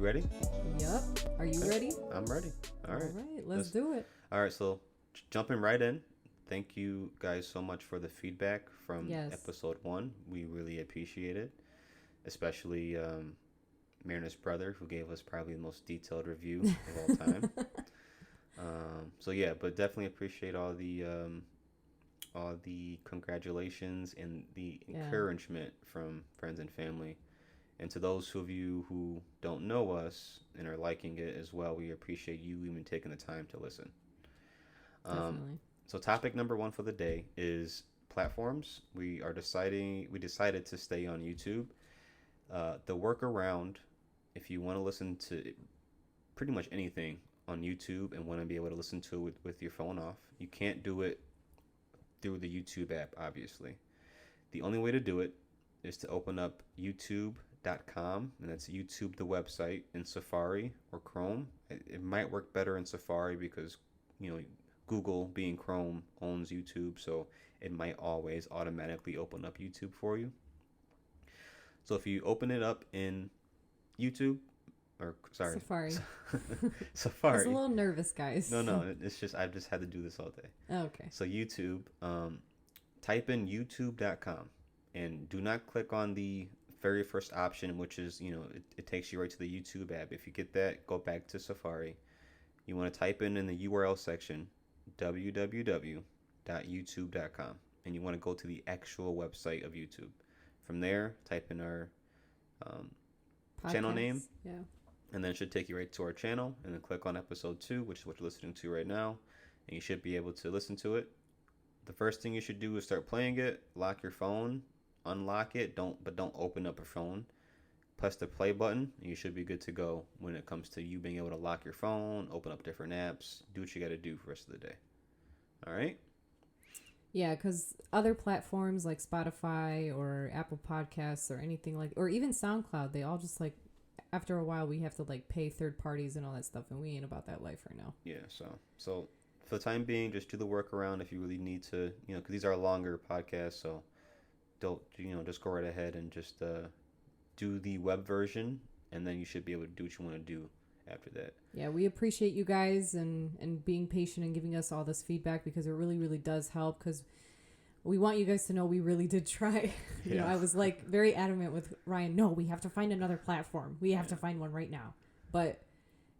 ready? Yep. Are you ready? I'm ready. All right. All right, let's do it. All right, so jumping right in. Thank you guys so much for the feedback from Yes. episode 1. We really appreciate it, especially Marina's brother, who gave us probably the most detailed review of all time. But definitely appreciate all the congratulations and the encouragement from friends and family. And to those of you who don't know us and are liking it as well, we appreciate you even taking the time to listen. Definitely. So topic number 1 for the day is platforms. We decided to stay on YouTube. The workaround, if you want to listen to pretty much anything on YouTube and want to be able to listen to it with your phone off, you can't do it through the YouTube app, obviously. The only way to do it is to open up youtube.com, and that's YouTube, the website, in Safari or Chrome. It might work better in Safari because, Google, being Chrome, owns YouTube, so it might always automatically open up YouTube for you. So if you open it up in YouTube, Safari. Safari. I was a little nervous, guys. No, it's just I've just had to do this all day. Okay. So YouTube, type in youtube.com and do not click on the very first option, which is, it takes you right to the YouTube app. If you get that, go back to Safari. You want to type in the URL section www.youtube.com, and you want to go to the actual website of YouTube. From there, type in our channel name, and then it should take you right to our channel, and then click on episode 2, which is what you're listening to right now, and you should be able to listen to it. The first thing you should do is start playing it, lock your phone, unlock it, don't open up your phone. Press the play button, and you should be good to go when it comes to you being able to lock your phone, open up different apps, do what you got to do for the rest of the day. All right? Yeah, because other platforms like Spotify or Apple Podcasts or anything or even SoundCloud, they all just after a while we have to pay third parties and all that stuff, and we ain't about that life right now. Yeah, so for the time being, just do the workaround if you really need to, because these are longer podcasts, so don't, just go right ahead and just do the web version, and then you should be able to do what you want to do after that. Yeah, we appreciate you guys and being patient and giving us all this feedback, because it really, really does help, because we want you guys to know we really did try. I was very adamant with Ryan, no, we have to find another platform. We have to find one right now. But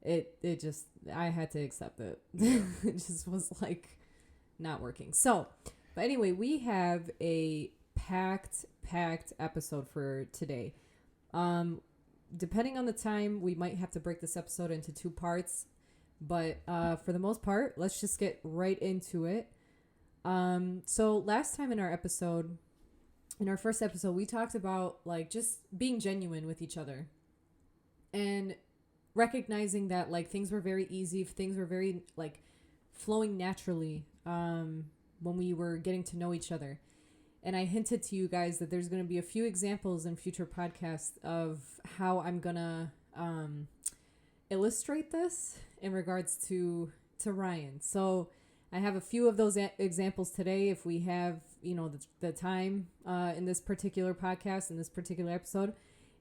it just, I had to accept it. It just was not working. So, but anyway, we have a packed episode for today. Depending on the time, we might have to break this episode into 2 parts, but for the most part, let's just get right into it. So last time in our first episode, we talked about just being genuine with each other and recognizing that things were very easy, things were very flowing naturally when we were getting to know each other. And I hinted to you guys that there's going to be a few examples in future podcasts of how I'm going to illustrate this in regards to Ryan. So I have a few of those examples today if we have, the time in this particular podcast, in this particular episode.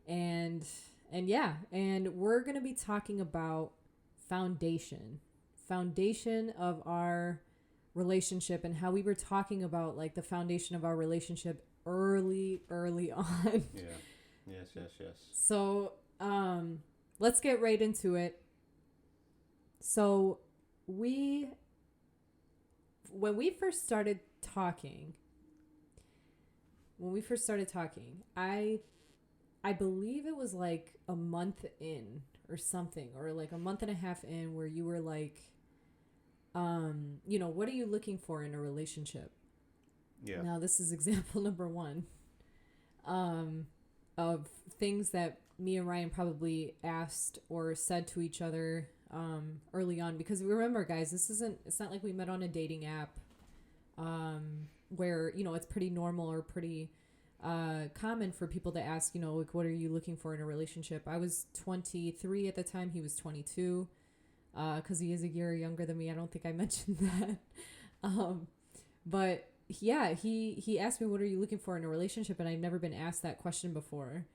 And we're going to be talking about foundation of our relationship, and how we were talking about the foundation of our relationship early on. Yeah. Yes. So let's get right into it. So when we first started talking, I believe it was a month in or something, or a month and a half in, where you were what are you looking for in a relationship? Yeah. Now, this is example number 1 of things that me and Ryan probably asked or said to each other early on. Because remember, guys, it's not like we met on a dating app where, it's pretty normal or pretty common for people to ask, what are you looking for in a relationship? I was 23 at the time. He was 22. Because he is a year younger than me. I don't think I mentioned that. But yeah, he asked me, what are you looking for in a relationship? And I've never been asked that question before.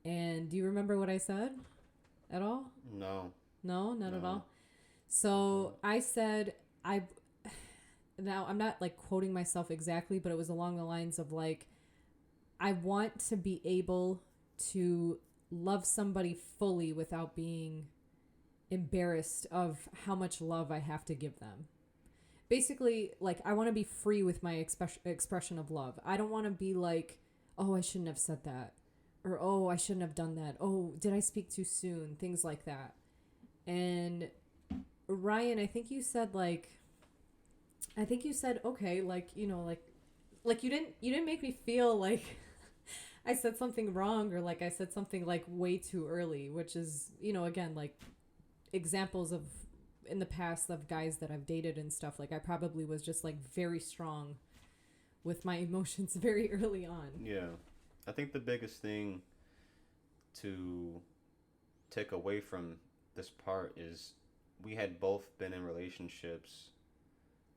And do you remember what I said? at all? No, No, not at no. all. So I said, I now I'm not like quoting myself exactly, but it was along the lines of like, I want to be able to love somebody fully without being embarrassed of how much love I have to give them. Basically, like, I want to be free with my expression of love. I don't want to be like, oh, I shouldn't have said that. Or, oh, I shouldn't have done that. Oh, did I speak too soon? Things like that. And Ryan, I think you said, okay, like, like you didn't make me feel like I said something wrong or like I said something like way too early, which is, again, like examples of in the past of guys that I've dated and stuff. Like I probably was just like very strong with my emotions very early on. Yeah, I think the biggest thing to take away from this part is we had both been in relationships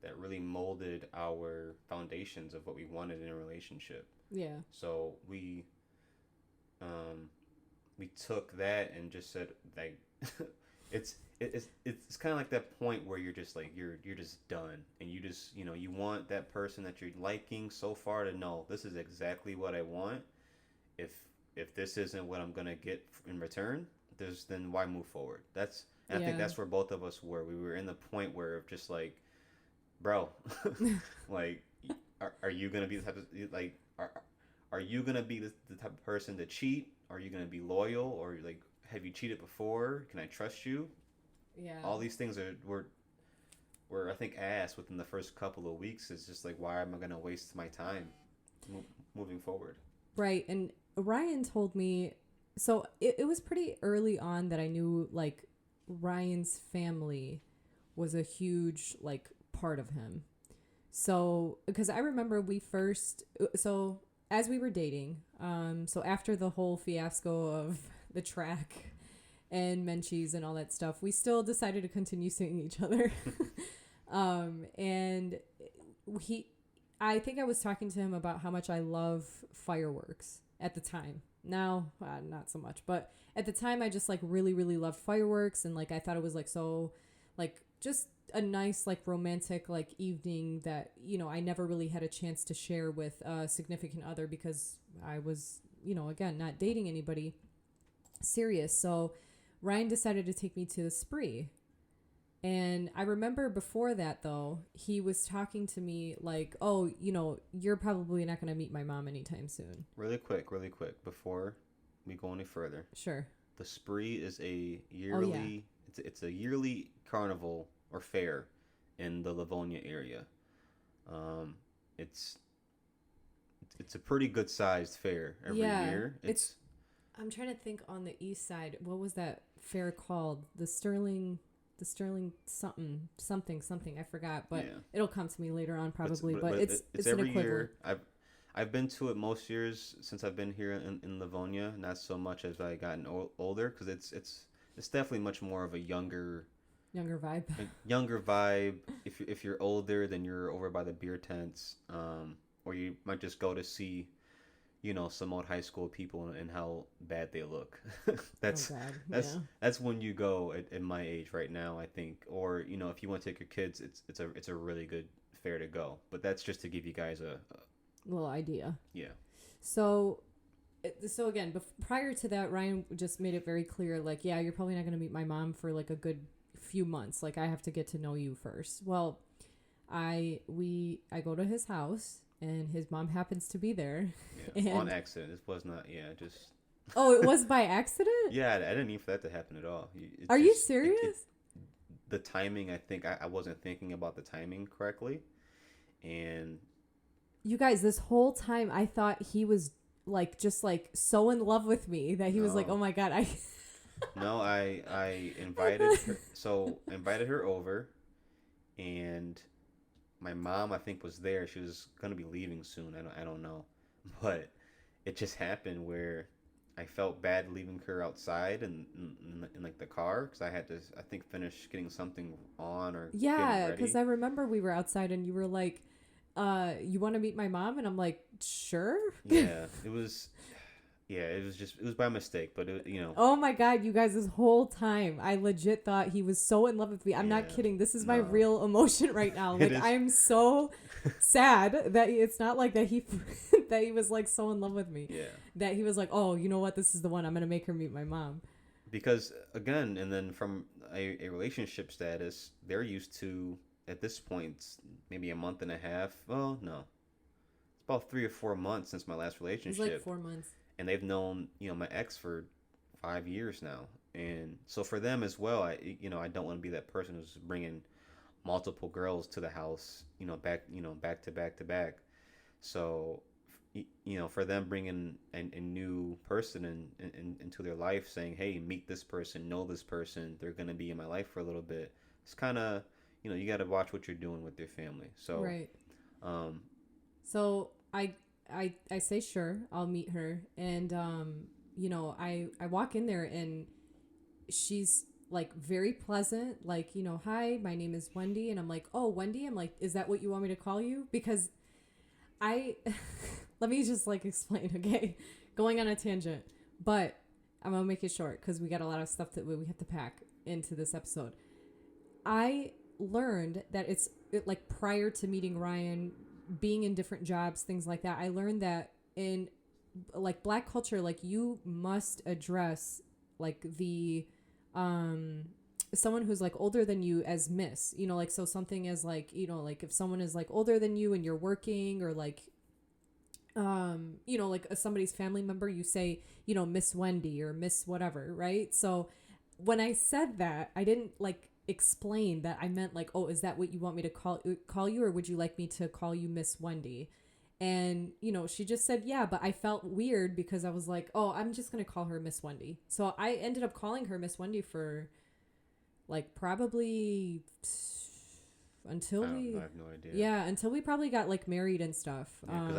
that really molded our foundations of what we wanted in a relationship. Yeah. So um, we took that and just said like it's kind of like that point where you're just like you're just done and you just you want that person that you're liking so far to know this is exactly what I want. If if this isn't what I'm gonna get in return, there's then why move forward? That's and I think Yeah. that's where both of us were. We were in the point where just like, bro, like, are you gonna be the type of like are you gonna be the type of person to cheat? Are you gonna be loyal? Or like, have you cheated before? Can I trust you? Yeah. All these things were I think asked within the first couple of weeks. It's just like, why am I gonna waste my time mo- moving forward? Right. And Ryan told me, so it was pretty early on that I knew like Ryan's family was a huge like part of him. So, because I remember so as we were dating, so after the whole fiasco of the track and Menchie's and all that stuff, we still decided to continue seeing each other. And he, I think I was talking to him about how much I love fireworks at the time. Now, not so much, but at the time, I just like really, really loved fireworks, and like I thought it was like so, like just a nice like romantic like evening that I never really had a chance to share with a significant other because I was again not dating anybody serious. So Ryan decided to take me to the spree. And I remember before that, though, he was talking to me like, oh, you're probably not going to meet my mom anytime soon. Really quick, before we go any further, Sure. the spree is a Oh, yeah. yearly. It's a yearly carnival or fair in the Livonia area. Um, it's it's a pretty good sized fair every Yeah. year. It's, I'm trying to think on the east side. What was that fair called? The Sterling something. I forgot, but Yeah, it'll come to me later on but probably. But it's it's an every equivalent. year. I've been to it most years since I've been here in Livonia. Not so much as I gotten older because it's definitely much more of Younger vibe. a younger vibe. If you're older, then you're over by the beer tents, or you might just go to see some old high school people and how bad they look. Oh that's God. that's Yeah. that's when you go at my age right now, I think. Or if you want to take your kids, it's a really good fair to go. But that's just to give you guys a Little idea. yeah. So again, prior to that, Ryan just made it very clear, like, yeah, you're probably not going to meet my mom for like a good few months. Like, I have to get to know you first. Well, I go to his house, and his mom happens to be there, Yeah, on and accident. This was not, yeah, just oh, it was by accident. I didn't need for that to happen at all. It Are you just it serious? the timing. I think I wasn't thinking about the timing correctly, and You guys, this whole time I thought he was like just like so in love with me that he was like, oh no, my God, I. no, I I invited thought, her. So I invited her over, and my mom I think was there. She was gonna be leaving soon. I don't know, but it just happened where I felt bad leaving her outside in like the car because I had to I think finish getting something on or getting yeah, because ready. I remember we were outside and you were like, you want to meet my mom? And I'm like, sure. Yeah, it was. Yeah, it was by mistake, but Oh my god, you guys, this whole time I legit thought he was so in love with me. I'm not yeah, kidding. This is my no, real emotion right now. it Like is I am so sad that it's not like that he that he was like so in love with me. yeah. That he was like, "Oh, you know what? This is the one. I'm going to make her meet my mom." Because again, and then from a relationship status, they're used to at this point maybe a month and a half. Well, no, it's about 3 or 4 months since my last It was like relationship, 4 months. and they've known my ex for 5 years now, and so for them as well, I don't want to be that person who's bringing multiple girls to the house, back to back to back. So for them bringing a new person into their life, saying, "Hey, meet this person, know this person. They're gonna be in my life for a little bit." It's kind of, you got to watch what you're doing with your family. So, Right. um, So I say sure, I'll meet her, and I walk in there, and she's like very pleasant, like, "Hi, my name is Wendy," and I'm like, "Oh, Wendy," I'm like, "Is that what you want me to call you?" Because I let me just like explain, okay? Going on a tangent, but I'm gonna make it short because we got a lot of stuff that we have to pack into this episode. I learned that like prior to meeting Ryan, being in different jobs, things like that. I learned that in like Black culture, like you must address like the um someone who's like older than you as miss, like, so something as like, like if someone is like older than you and you're working, or like like somebody's family member, you say, Miss Wendy or Miss whatever, right? So when I said that, I didn't like explain that I meant like, "Oh, is that what you want me to call you, or would you like me to call you Miss Wendy?" And she just said, "Yeah," but I felt weird because I was like, "Oh, I'm just going to call her Miss Wendy." So I ended up calling her Miss Wendy for like probably until I we have no idea. yeah, until we probably got like married and stuff. Yeah, because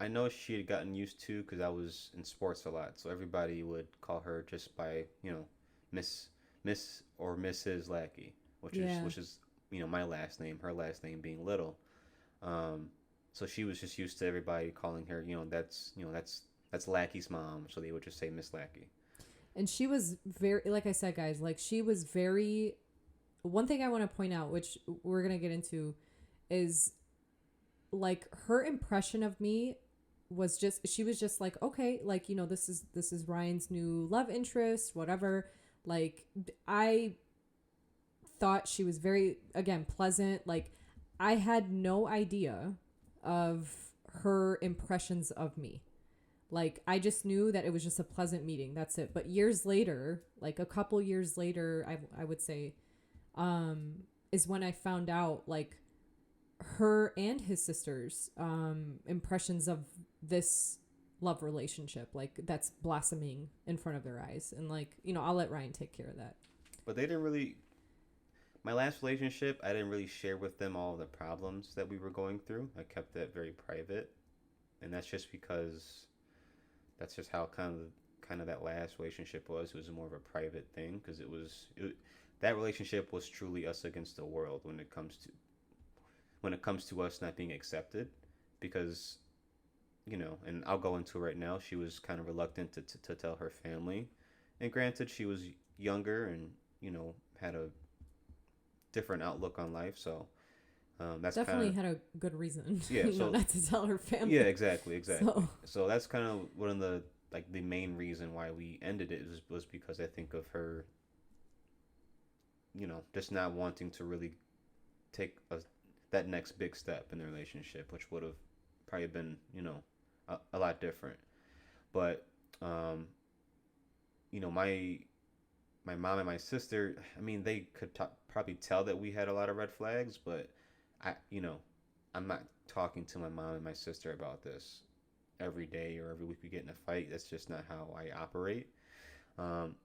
I know she had gotten used to, because I was in sports a lot, so everybody would call her just by Miss Miss or Mrs. Lackey, which is Yeah. which is my last name, her last name being Little. Um, so she was just used to everybody calling her, that's Lackey's mom, so they would just say Miss Lackey. And she was very, like I said, guys, like she was very, one thing I want to point out, which we're going to get into, is like her impression of me was just, she was just like, "Okay, like, this is Ryan's new love interest, whatever." Like I thought she was very, again, pleasant. Like I had no idea of her impressions of me. Like I just knew that it was just a pleasant meeting. That's it. But years later, like a couple years later, I would say, is when I found out like her and his sister's impressions of this love relationship, like that's blossoming in front of their eyes. And like, I'll let Ryan take care of that. But they didn't really. My last relationship, I didn't really share with them all the problems that we were going through. I kept that very private, and that's just because that's just how kind of that last relationship was. It was more of a private thing, because that relationship was truly us against the world when it comes to us not being accepted, because and I'll go into it right now. She was kind of reluctant to tell her family, and granted, she was younger and had a different outlook on life, so that's kind Definitely of had a good reason, yeah. So not to tell her family. yeah, exactly. So So that's kind of one of the like the main reason why we ended it was because I think of her, just not wanting to really take that next big step in the relationship, which would have probably been, a lot different. But um, my mom and my sister, I mean, they could probably tell that we had a lot of red flags, but I'm not talking to my mom and my sister about this every day or every week we get in a fight. That's just not how I operate.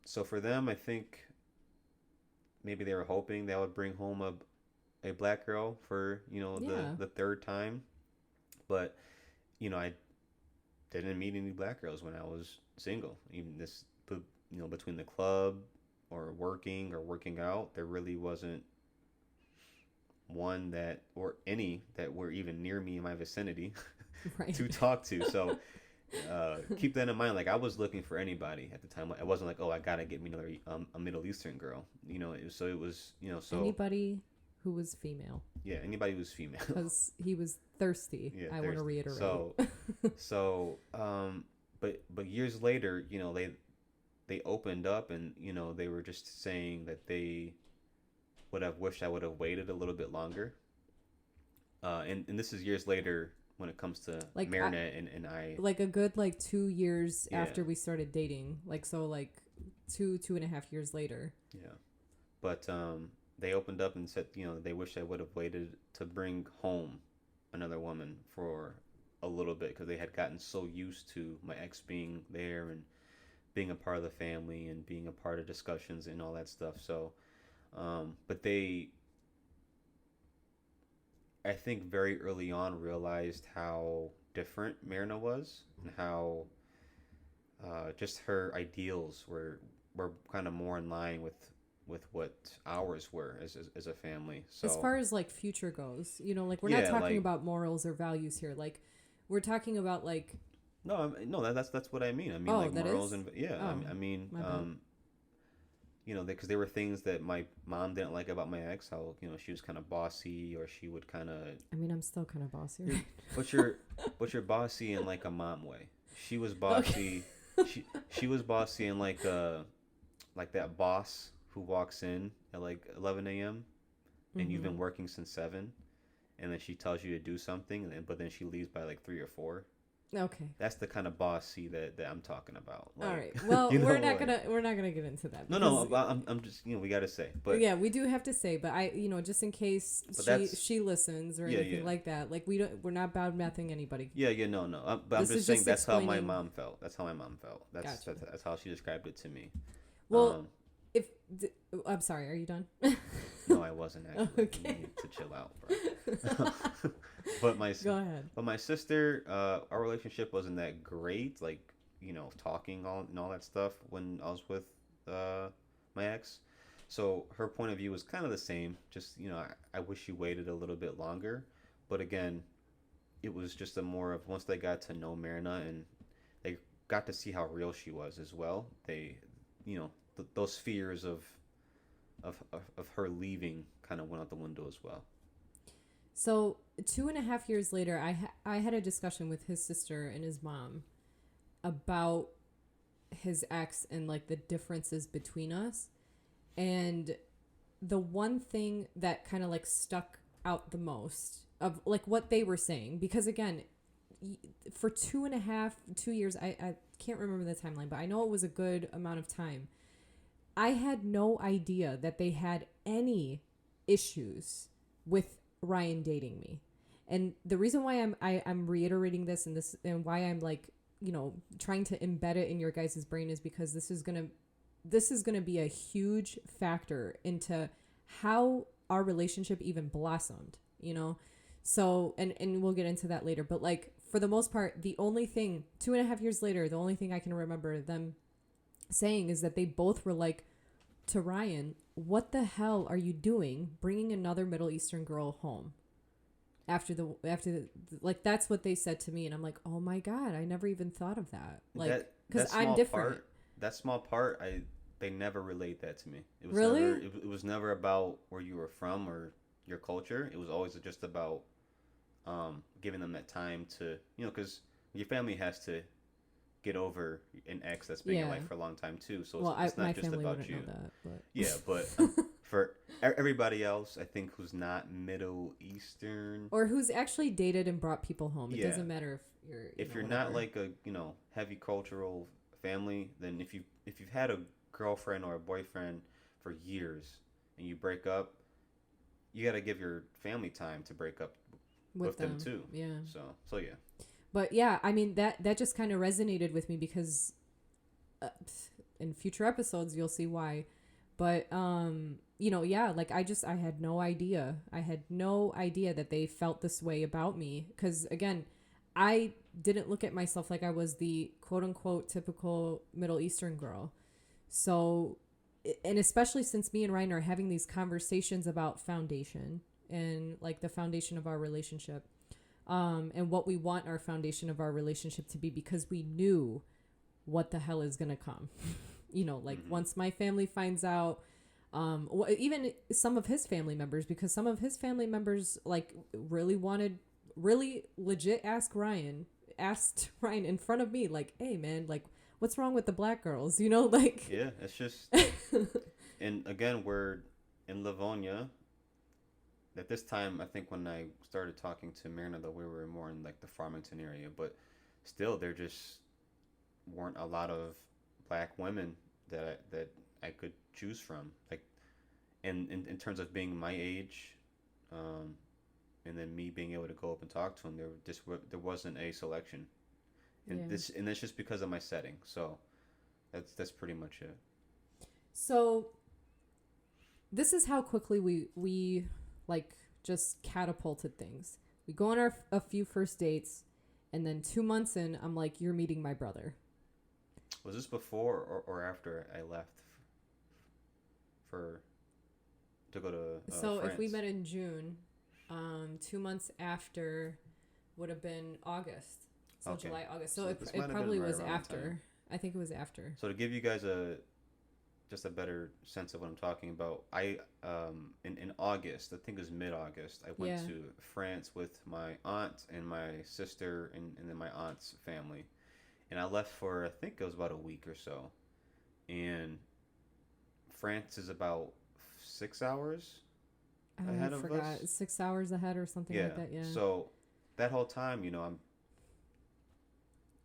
So for them, I think maybe they were hoping that I would bring home a black girl for the yeah, the third time, but I didn't meet any black girls when I was single. Even between the club or working out, there really wasn't one that or any that were even near me in my vicinity right. to talk to. So Keep that in mind. Like I was looking for anybody at the time. I wasn't like, oh, I gotta get me another a Middle Eastern girl. So it was, so Anybody who was female, yeah, anybody who's female. because he was thirsty. Yeah, I want to reiterate. But years later, they opened up, and they were just saying that they would have wished I would have waited a little bit longer. And this is years later when it comes to Like, Marinette and I. Like a good 2 years Yeah. after we started dating. Two and a half years later. Yeah. But they opened up and said, they wish I would have waited to bring home another woman for a little bit, because they had gotten so used to my ex being there and being a part of the family and being a part of discussions and all that stuff. So, but they, I think, very early on realized how different Myrna was, and how just her ideals were kind of more in line with what ours were as a family. So As far as future goes, we're Yeah, not talking like- about morals or values here. We're talking about no, no, that's what I mean. I mean, Oh, like that morals is? and yeah. Oh, I mean, my bad. because there were things that my mom didn't like about my ex. How she was kind of bossy, or she would kind of I mean, I'm still kind of bossy, right? but you're bossy in like a mom way. She was bossy. She was bossy in like that boss who walks in at like 11 a.m. and you've been working since 7, and then she tells you to do something, but then she leaves by like 3 or 4. Okay. That's the kind of bossy that I'm talking about. All Like, right. Well, we're not we're not gonna get into that. No, I'm just we gotta say, but yeah, we do have to say, but just in case But she listens or Yeah, anything yeah. like that, we're not bad mouthing anybody. yeah, no, but I'm This just is saying just that's how my explaining- mom felt. That's how my mom felt. Gotcha. That's how she described it to me. Well, Um, I'm sorry, are you done? no, I wasn't actually. Okay. You need to chill out, bro. but Go ahead. my sister, our relationship wasn't that great. Like, talking and all that stuff when I was with my ex. So her point of view was kind of the same. Just I wish you waited a little bit longer. But again, it was just a more of, once they got to know Marina and they got to see how real she was as well. They, those fears of her leaving kind of went out the window as well. So 2.5 years later, I had a discussion with his sister and his mom about his ex and the differences between us. And the one thing that kind of stuck out the most of what they were saying, because again, for 2 years, I can't remember the timeline, but I know it was a good amount of time. I had no idea that they had any issues with Ryan dating me. And the reason why I'm reiterating this and why I'm trying to embed it in your guys' brain is because this is gonna be a huge factor into how our relationship even blossomed, So and we'll get into that later. But for the most part, the only thing 2.5 years later, the only thing I can remember them saying is that they both were to Ryan, what the hell are you doing bringing another Middle Eastern girl home? After the that's what they said to me, and I'm like, oh my god, I never even thought of that. Because I'm different. That small part, they never relate that to me. It was Really? It was never about where you were from or your culture. It was always just about giving them that time to, because your family has to get over an ex that's been in your life for a long time too. So it's not just about you. Know that, but. Yeah, but for everybody else, I think, who's not Middle Eastern or who's actually dated and brought people home. It Yeah. doesn't matter if you're not like a heavy cultural family, then if you've had a girlfriend or a boyfriend for years and you break up, you got to give your family time to break up with them too. Yeah. So yeah. But yeah, I mean that just kind of resonated with me because in future episodes you'll see why. But yeah, I had no idea. I had no idea that they felt this way about me, cuz again, I didn't look at myself like I was the quote unquote typical Middle Eastern girl. So, and especially since me and Ryan are having these conversations about foundation and the foundation of our relationship, and what we want our foundation of our relationship to be, because we knew what the hell is gonna come. Like once my family finds out, even some of his family members, because some of his family members like really legit asked Ryan in front of me, like, hey man, like what's wrong with the black girls, like. Yeah, it's just, and again, we're in Livonia. At this time, I think when I started talking to Myrna, though, we were more in like the Farmington area, but still, there just weren't a lot of black women that I could choose from. Like, in terms of being my age, and then me being able to go up and talk to them, there wasn't a selection, and Yeah. that's just because of my setting. So that's pretty much it. So this is how quickly we like just catapulted things. We go on a few first dates, and then 2 months in, I'm like, you're meeting my brother. Was this before or after I left for to go to So France? if we met in June, 2 months after would have been August. So Okay. July, August. So So this it might have been probably right was around that after. time. I think it was after. So to give you guys just a better sense of what I'm talking about, I in August, I think it was mid-August, I went Yeah. to France with my aunt and my sister and then my aunt's family, and I left for, I think it was about a week or so, and France is about 6 hours ahead I of forgot. us. 6 hours ahead or something Yeah. like that. Yeah. So that whole time,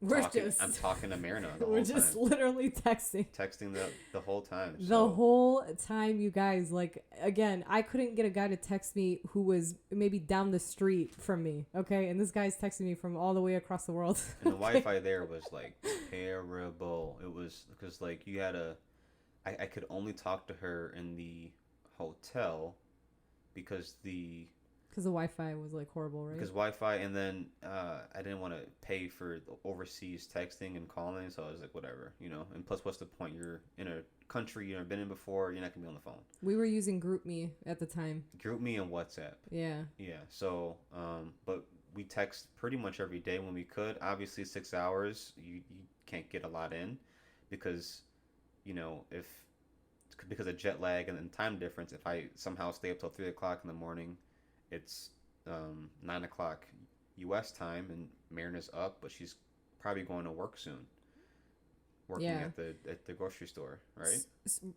We're talking, just I'm talking to Myrna the we're whole just time, literally texting. texting the whole time. The So whole time, you guys, like, again, I couldn't get a guy to text me who was maybe down the street from me, okay? And this guy's texting me from all the way across the world. and the Wi-Fi there was like terrible. It was because like I could only talk to her in the hotel because Because the Wi-Fi was, like, horrible, right? because Wi-Fi, and then I didn't want to pay for the overseas texting and calling, so I was like, whatever, And plus, what's the point? You're in a country you've never been in before. You're not gonna be on the phone. We were using GroupMe at the time. GroupMe and WhatsApp. Yeah. Yeah. So, but we text pretty much every day when we could. Obviously, 6 hours, you can't get a lot in because, if because of jet lag and time difference, if I somehow stay up till 3 o'clock in the morning, it's 9 o'clock U.S. time, and Marina's up, but she's probably going to work soon, working Yeah. at the grocery store, right?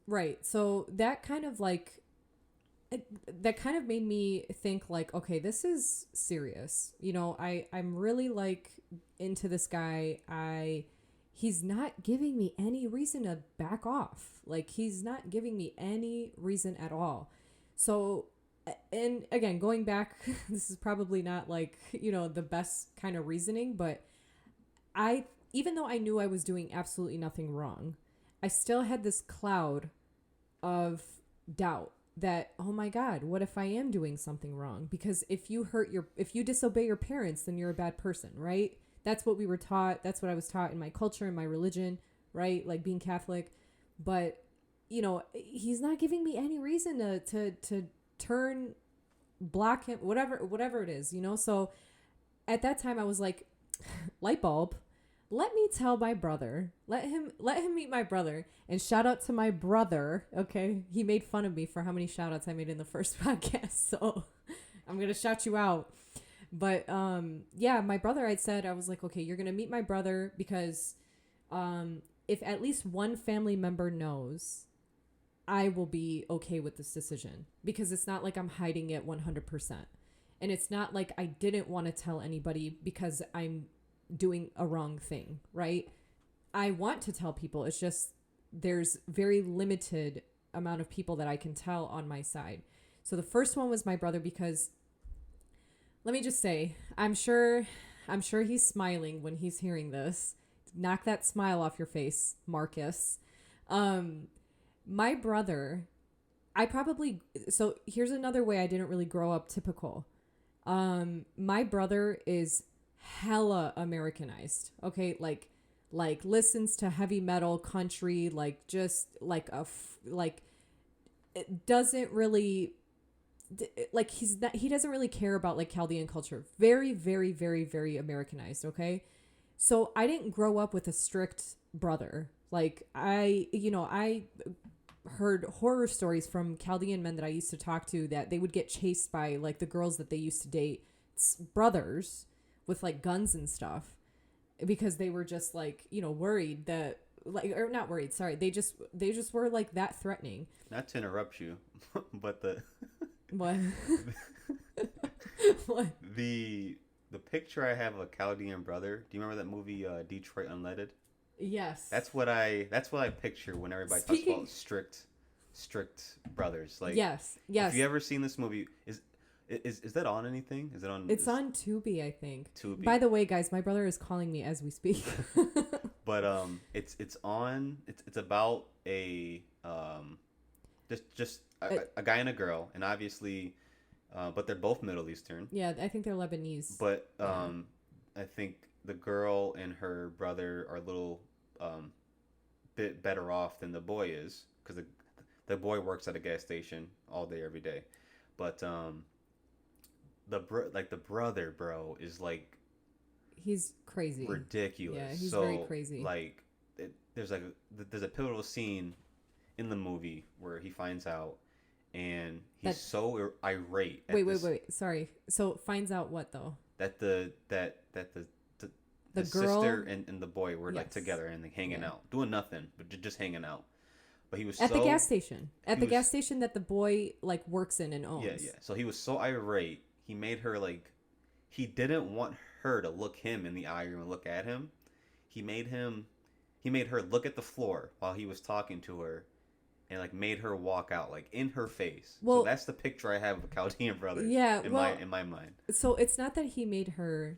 Right. So that kind of like that kind of made me think like, okay, this is serious. I'm really like into this guy. He's not giving me any reason to back off. Like, he's not giving me any reason at all. So, and again, going back, this is probably not like, the best kind of reasoning, but even though I knew I was doing absolutely nothing wrong, I still had this cloud of doubt that, oh my God, what if I am doing something wrong? Because if you disobey your parents, then you're a bad person, right? That's what we were taught. That's what I was taught in my culture, in my religion, right? Like being Catholic. But, he's not giving me any reason to turn, block him, whatever it is, So at that time I was like, light bulb. Let me tell my brother. Let him meet my brother. And shout out to my brother. Okay. He made fun of me for how many shout outs I made in the first podcast. So I'm going to shout you out. But yeah, my brother, I was like, okay, you're going to meet my brother because if at least one family member knows, I will be okay with this decision, because it's not like I'm hiding it 100%. And it's not like I didn't want to tell anybody because I'm doing a wrong thing, right? I want to tell people. It's just there's very limited amount of people that I can tell on my side. So the first one was my brother, because let me just say, I'm sure he's smiling when he's hearing this. Knock that smile off your face, Marcus. My brother, so here's another way I didn't really grow up typical. My brother is hella Americanized. Okay, like listens to heavy metal, country, like just like it doesn't really like he's not, he doesn't really care about like Chaldean culture. Very, very, very, very Americanized. Okay, so I didn't grow up with a strict brother. Like I heard horror stories from Chaldean men that I used to talk to that they would get chased by like the girls that they used to date, brothers with like guns and stuff because they were just like, worried that like or not worried, sorry. They just were like that threatening. Not to interrupt you, but the What? What? the picture I have of a Chaldean brother. Do you remember that movie Detroit Unleaded? Yes. That's what I picture when everybody talks Speaking about strict brothers. Like, Yes. if you Yes. ever seen this movie, is that on anything? Is it on? It's on Tubi, I think. Tubi? By the way, guys, my brother is calling me as we speak. But it's on. It's about a just a guy and a girl, and obviously, but they're both Middle Eastern. Yeah, I think they're Lebanese. But Yeah. I think the girl and her brother are a little bit better off than the boy is because the boy works at a gas station all day every day, but the brother, bro, is like He's crazy. ridiculous. Yeah, he's so very crazy. like there's like there's a pivotal scene in the movie where he finds out and he's That- so irate at Wait. Sorry. So finds out what though? that the The his girl. sister and the boy were like Yes. together and like hanging Yeah. out, doing nothing, but just hanging out. But he was At so the gas station. At he the was- gas station that the boy like works in and owns. yeah. So he was so irate, he made her like he didn't want her to look him in the eye or even look at him. He made her look at the floor while he was talking to her, and like made her walk out like in her face. Well- so that's the picture I have of Chaldean brothers. Yeah, in well- my mind. So it's not that he made her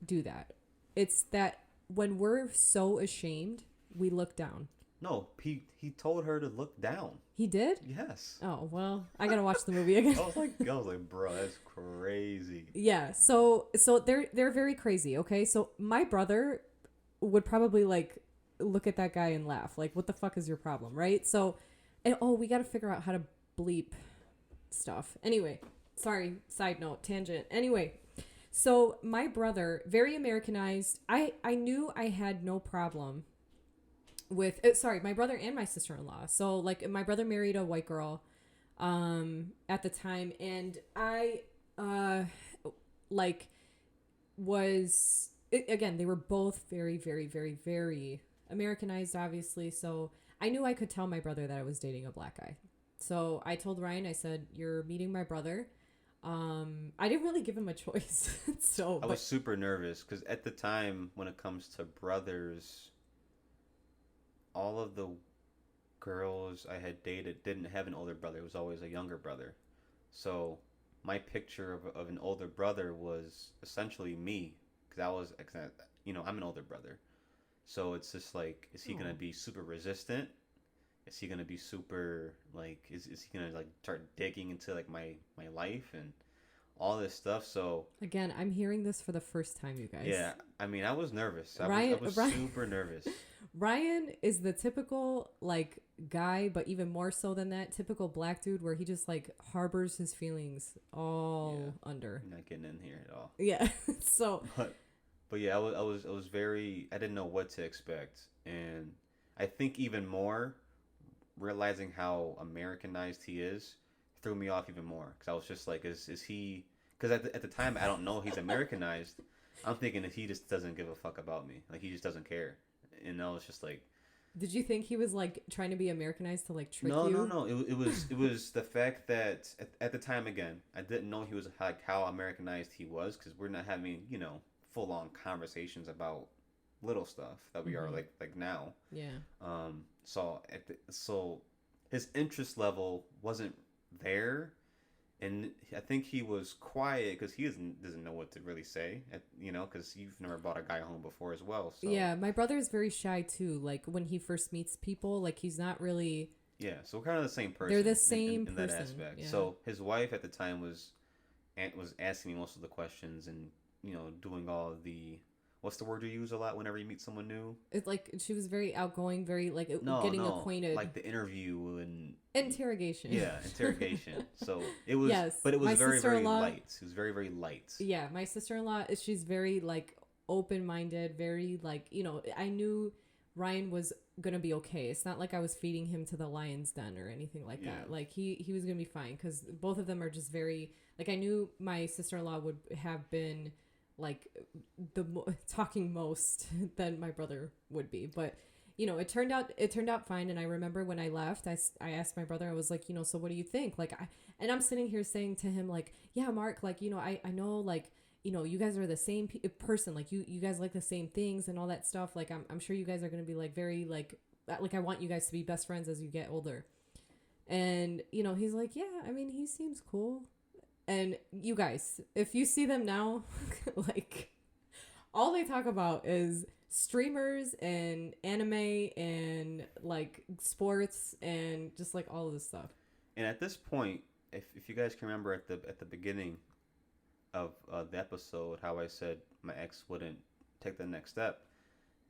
do that. It's that when we're so ashamed, we look down. No, he told her to look down. He did? Yes. Oh, well, I got to watch the movie again. I was like, bro, that's crazy. Yeah, so they're very crazy, okay? So my brother would probably like look at that guy and laugh. Like, what the fuck is your problem, right? So and we got to figure out how to bleep stuff. Anyway, sorry, side note, tangent. Anyway, so my brother, very Americanized. I knew I had no problem with my brother and my sister-in-law. So like my brother married a white girl at the time, and I like was again, they were both very, very, very, very Americanized, obviously. So I knew I could tell my brother that I was dating a black guy. So I told Ryan, I said, "You're meeting my brother." I didn't really give him a choice. So I was super nervous because at the time, when it comes to brothers, all of the girls I had dated didn't have an older brother. It was always a younger brother. So my picture of an older brother was essentially me because I'm an older brother. So it's just like, is he going to be super resistant? Is he going to be super, like, is he going to, like, start digging into, like, my life and all this stuff? So, again, I'm hearing this for the first time, you guys. yeah, I mean, I was nervous. I Ryan- was Ryan- super nervous. Ryan is the typical, like, guy, but even more so than that, typical black dude where he just, like, harbors his feelings all under. I'm not getting in here at all. Yeah. So, But yeah, I was very, I didn't know what to expect. And I think even more, realizing how Americanized he is threw me off even more. Because I was just like, is he, because at the time, I don't know he's Americanized. I'm thinking that he just doesn't give a fuck about me. Like, he just doesn't care. And I was just like, did you think he was, like, trying to be Americanized to, like, trick no, you? no. It was the fact that at the time, again, I didn't know he was like how Americanized he was, because we're not having, full on conversations about little stuff that we are like now. Yeah. So his interest level wasn't there, and I think he was quiet because he doesn't know what to really say. Because you've never brought a guy home before as well. So. Yeah, my brother is very shy too. Like when he first meets people, like he's not really. Yeah, so we're kind of the same person. They're the same in that person, aspect. yeah. So his wife at the time was asking me most of the questions and doing all of the What's the word you use a lot whenever you meet someone new? It's like she was very outgoing, very like No, getting no, acquainted. like the interview and Interrogation. yeah, interrogation. So it was, Yes, but it was my very, very sister-in-law. light. It was very, very light. Yeah, my sister-in-law, she's very like open-minded, very like, I knew Ryan was gonna be okay. It's not like I was feeding him to the lion's den or anything like Yeah, that. Like he was gonna be fine because both of them are just very like, I knew my sister-in-law would have been like talking most than my brother would be, but it turned out fine. And I remember when I left, I asked my brother, I was like, so what do you think? Like, and I'm sitting here saying to him like, yeah, Mark, like, I know, like, you guys are the same person, like you guys like the same things and all that stuff. Like, I'm sure you guys are going to be like very like I want you guys to be best friends as you get older. And he's like, yeah, I mean, he seems cool. And you guys, if you see them now, like, all they talk about is streamers and anime and like sports and just like all of this stuff. and at this point, if you guys can remember at the beginning of the episode, how I said my ex wouldn't take the next step.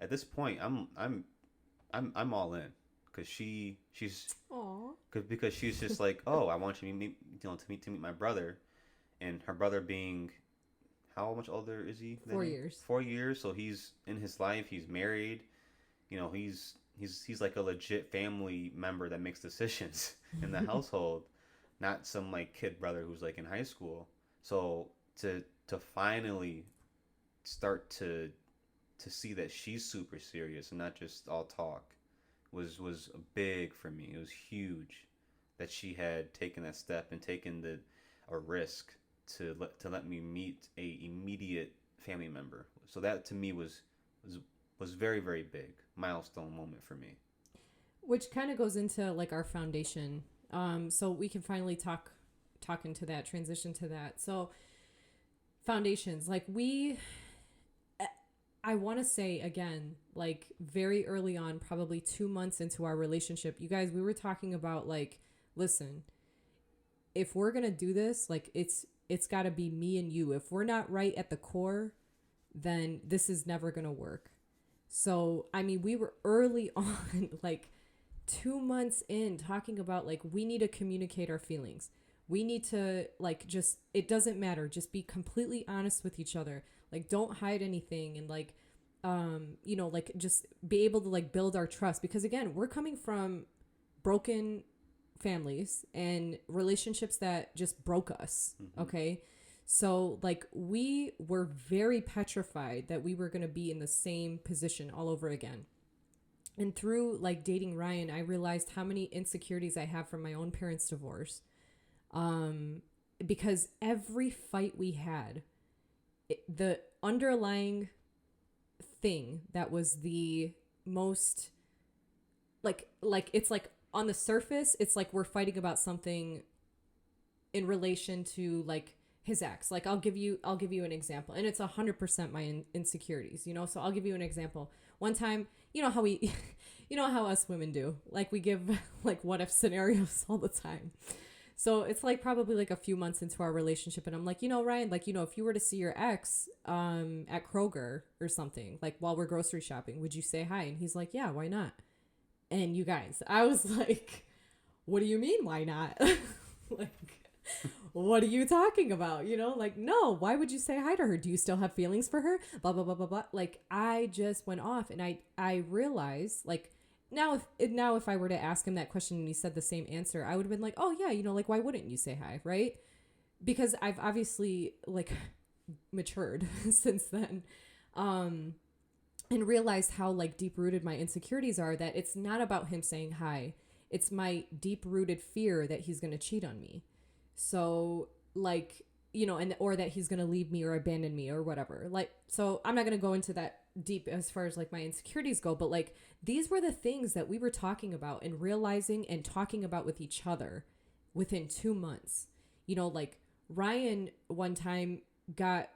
At this point, I'm all in because she's Aww. because she's just like, oh, I want you to meet, to meet my brother, and her brother being how much older is he? 4 years. 4 years. So he's in his life. He's married. He's like a legit family member that makes decisions in the household, not some like kid brother who's like in high school. So to finally start to see that she's super serious and not just all talk was big for me. It was huge that she had taken that step and taken a risk to let me meet a immediate family member. So that to me was very, very big milestone moment for me. Which kind of goes into like our foundation. So we can finally talk into that, transition to that. So foundations, like I want to say again, like very early on, probably 2 months into our relationship, you guys, we were talking about like, listen, if we're going to do this, like it's got to be me and you. If we're not right at the core, then this is never going to work. So, I mean, we were early on, like 2 months in, talking about like, we need to communicate our feelings. We need to like, just, it doesn't matter. Just be completely honest with each other. Like, don't hide anything. And like, like just be able to like build our trust. Because again, we're coming from broken families and relationships that just broke us. Mm-hmm. Okay. So like we were very petrified that we were going to be in the same position all over again. And through like dating Ryan, I realized how many insecurities I have from my own parents' divorce. Because every fight we had, the underlying thing that was the most like it's like on the surface, it's like we're fighting about something in relation to like his ex. Like I'll give you an example, and it's 100% my insecurities, so I'll give you an example. One time, how we how us women do, like we give like what if scenarios all the time. So it's like probably like a few months into our relationship, and I'm like, Ryan, like, if you were to see your ex at Kroger or something, like while we're grocery shopping, would you say hi? And he's like, yeah, why not? And you guys, I was like, what do you mean, why not? Like, what are you talking about? Like, no, why would you say hi to her? Do you still have feelings for her? Blah, blah, blah, blah, blah. Like, I just went off, and I realized, like, now if I were to ask him that question and he said the same answer, I would have been like, oh yeah, like, why wouldn't you say hi, right? Because I've obviously like matured since then. And realized how like deep rooted my insecurities are, that it's not about him saying hi. It's my deep rooted fear that he's going to cheat on me. So like, or that he's going to leave me or abandon me or whatever. Like, so I'm not going to go into that deep as far as like my insecurities go, but like these were the things that we were talking about and realizing and talking about with each other within 2 months. Like Ryan one time got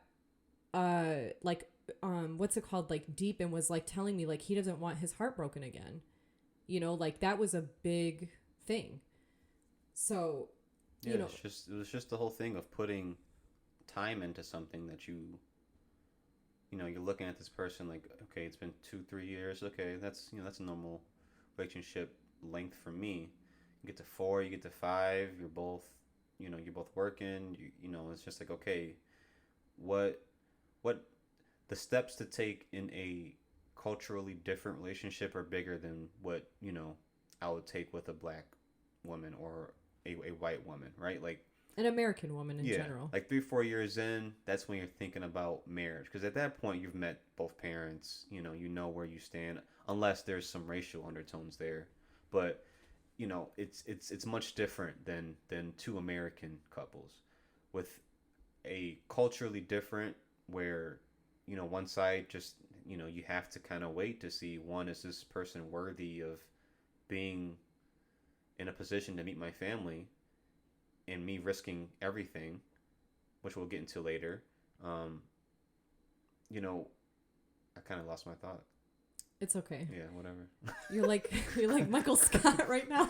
like what's it called, like deep, and was like telling me like he doesn't want his heart broken again. Like that was a big thing. So yeah, it was just the whole thing of putting time into something that you you're looking at this person like, okay, it's been 2 3 years. Okay, that's a normal relationship length for me. You get to 4, you get to 5. You're both working. It's just like, okay, what what the steps to take in a culturally different relationship are bigger than what I would take with a black woman or a white woman, right? Like, An American woman in yeah, general. like 3 4 years in, that's when you're thinking about marriage, because at that point you've met both parents. You know where you stand, unless there's some racial undertones there. But it's much different than two American couples with a culturally different, where one side just you have to kind of wait to see, one, is this person worthy of being in a position to meet my family, and me risking everything, which we'll get into later. um you know I kind of lost my thought. It's okay. Yeah, whatever. You're like you're like Michael Scott right now.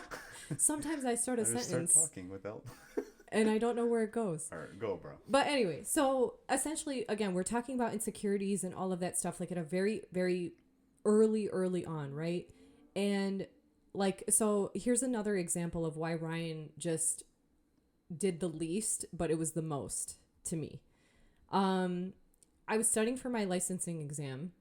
Sometimes I start a I just start sentence talking without. and I don't know where it goes. All right, go, bro. But anyway, so essentially, again, we're talking about insecurities and all of that stuff, like at a very, very early on, right? And like, so here's another example of why Ryan just did the least, but it was the most to me. I was studying for my licensing exam.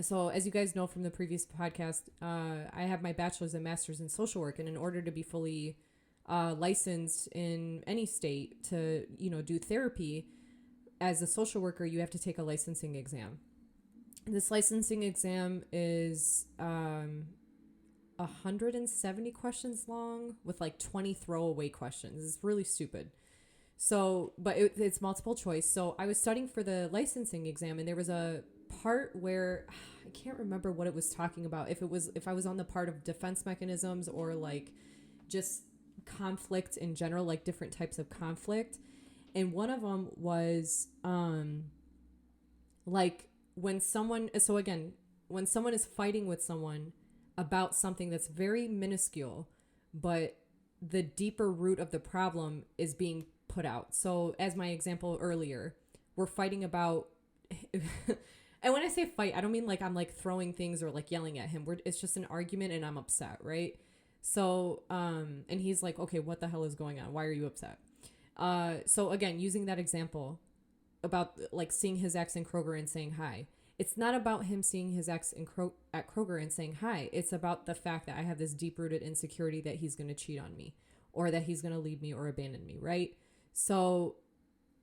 So as you guys know from the previous podcast, I have my bachelor's and master's in social work, and in order to be fully licensed in any state to do therapy as a social worker, you have to take a licensing exam. This licensing exam is 170 questions long with like 20 throwaway questions. It's really stupid. So, but it's multiple choice. So I was studying for the licensing exam, and there was a part where I can't remember what it was talking about. If I was on the part of defense mechanisms or like just conflict in general, like different types of conflict. And one of them was like when someone is fighting with someone about something that's very minuscule, but the deeper root of the problem is being put out. So as my example earlier, we're fighting about and when I say fight, I don't mean like I'm like throwing things or like yelling at him. It's just an argument and I'm upset, right? So, and he's like, okay, what the hell is going on? Why are you upset? So again, using that example about like seeing his ex in Kroger and saying hi. It's not about him seeing his ex at Kroger and saying hi. It's about the fact that I have this deep-rooted insecurity that he's going to cheat on me or that he's going to leave me or abandon me, right? So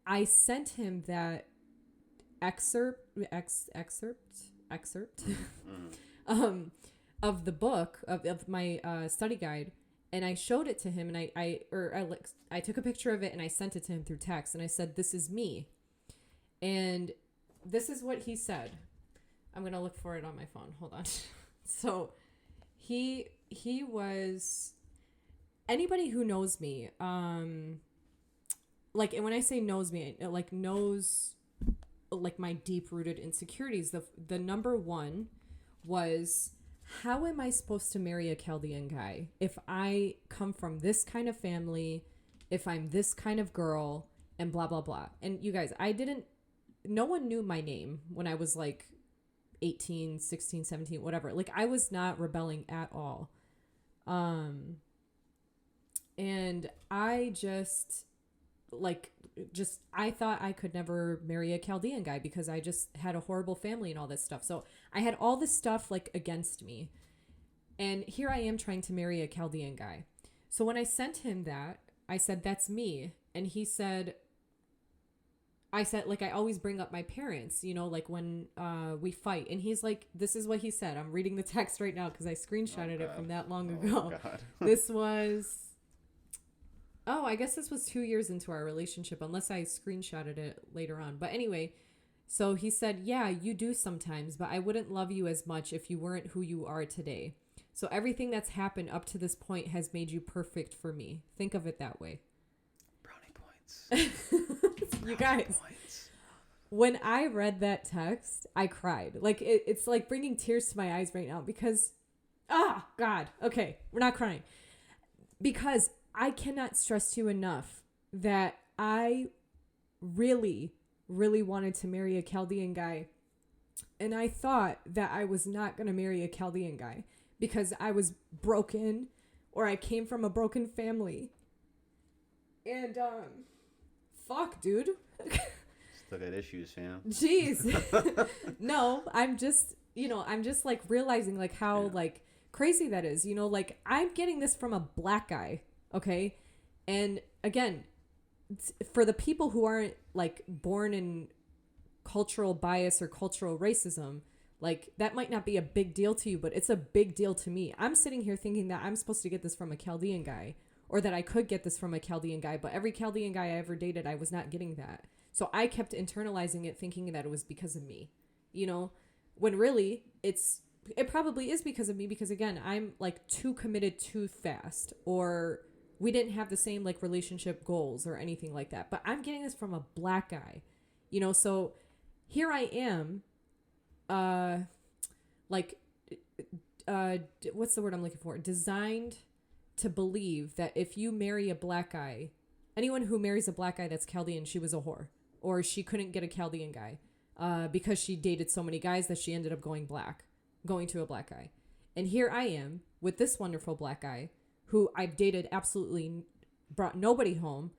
I sent him that excerpt of the book of my study guide, and I showed it to him, and I took a picture of it and I sent it to him through text, and I said, "This is me," and this is what he said. I'm gonna look for it on my phone. Hold on. So he was, anybody who knows me, like, and when I say knows me, like knows like my deep-rooted insecurities, the number one was, how am I supposed to marry a Chaldean guy if I come from this kind of family, if I'm this kind of girl, and blah, blah, blah. And you guys, no one knew my name when I was like 18, 16, 17, whatever. Like, I was not rebelling at all. And I I thought I could never marry a Chaldean guy because I just had a horrible family and all this stuff. So I had all this stuff like against me. And here I am trying to marry a Chaldean guy. So when I sent him that, I said, "That's me." And he said, like, I always bring up my parents, like when we fight. And he's like, this is what he said. I'm reading the text right now because I screenshotted it from that long ago. This was... I guess this was 2 years into our relationship, unless I screenshotted it later on. But anyway, so he said, "Yeah, you do sometimes, but I wouldn't love you as much if you weren't who you are today. So everything that's happened up to this point has made you perfect for me. Think of it that way." Brownie points. You guys, when I read that text, I cried. Like, it's like bringing tears to my eyes right now because, God. Okay, we're not crying. Because I cannot stress to you enough that I really, really wanted to marry a Chaldean guy. And I thought that I was not going to marry a Chaldean guy because I was broken or I came from a broken family. And, fuck, dude. Still got issues, fam. Jeez. No, I'm just, I'm just like realizing like how like crazy that is, like I'm getting this from a black guy. Okay. And again, for the people who aren't like born in cultural bias or cultural racism, like that might not be a big deal to you, but it's a big deal to me. I'm sitting here thinking that I'm supposed to get this from a Chaldean guy, or that I could get this from a Chaldean guy, but every Chaldean guy I ever dated, I was not getting that. So I kept internalizing it, thinking that it was because of me, when really it probably is because of me, because again, I'm like too committed too fast, or we didn't have the same like relationship goals or anything like that. But I'm getting this from a black guy, so here I am, like, what's the word I'm looking for? Designed to believe that if you marry a black guy, anyone who marries a black guy that's Chaldean, she was a whore, or she couldn't get a Chaldean guy, because she dated so many guys that she ended up going to a black guy. And here I am with this wonderful black guy who I've dated, absolutely brought nobody home,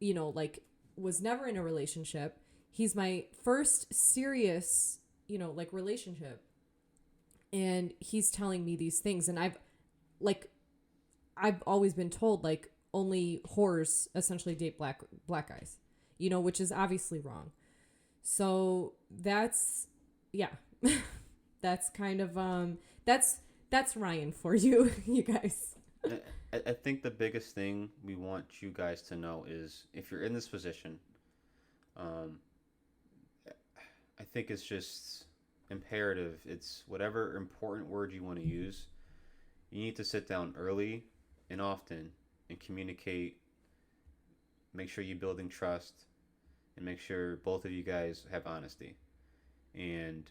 like was never in a relationship. He's my first serious, like relationship. And he's telling me these things. And I've always been told like only whores essentially date black guys, which is obviously wrong. So that's, yeah, that's kind of, that's Ryan for you, you guys. I think the biggest thing we want you guys to know is if you're in this position, I think it's just imperative. It's whatever important word you want to use. You need to sit down early and often and communicate. Make sure you're building trust, and make sure both of you guys have honesty. And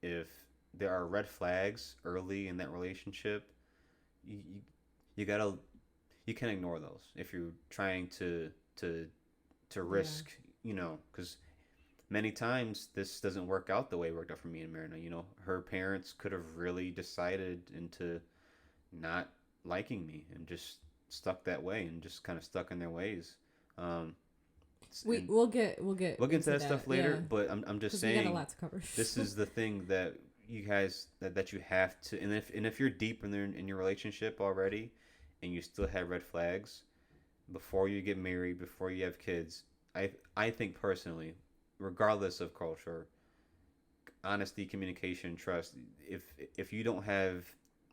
if there are red flags early in that relationship, you, you gotta you can ignore those if you're trying to risk, because many times this doesn't work out the way it worked out for me and Marina. Her parents could have really decided into not liking me and just stuck that way and just kind of stuck in their ways. We'll get into that stuff later, yeah. But I'm just saying we got a lot to cover. This is the thing that you guys that you have to, and if you're deep in your relationship already and you still have red flags before you get married, before you have kids, I think personally, regardless of culture, honesty, communication, trust, if you don't have,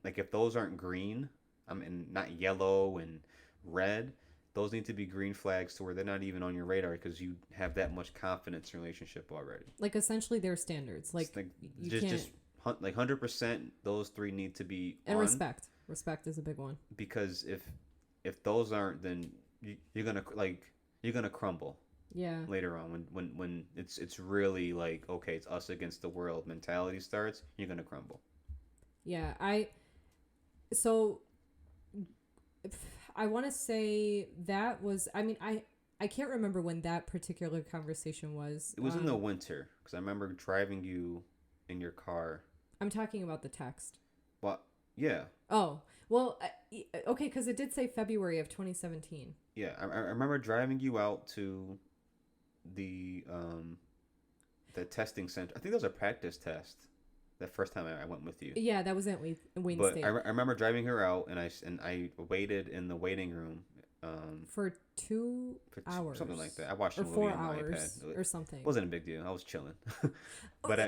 like, if those aren't green, and not yellow and red, those need to be green flags to where they're not even on your radar because you have that much confidence in your relationship already. Like, essentially their standards. Like you just like 100%, those three need to be and on. Respect is a big one, because if those aren't, then you're gonna crumble. Yeah. Later on, when it's really like, okay, it's us against the world mentality starts, you're gonna crumble. Yeah, I want to say that was, I can't remember when that particular conversation was. It was in the winter, because I remember driving you in your car. I'm talking about the text. Well, yeah. Oh, well, okay, because it did say February of 2017. Yeah, I remember driving you out to the testing center. I think that was a practice test. The first time I went with you. Yeah, that was at Wayne State. But I remember driving her out, and I waited in the waiting room. For 2 hours. Something like that. I watched a movie 4 on my hours iPad. or something. It wasn't a big deal. I was chilling. But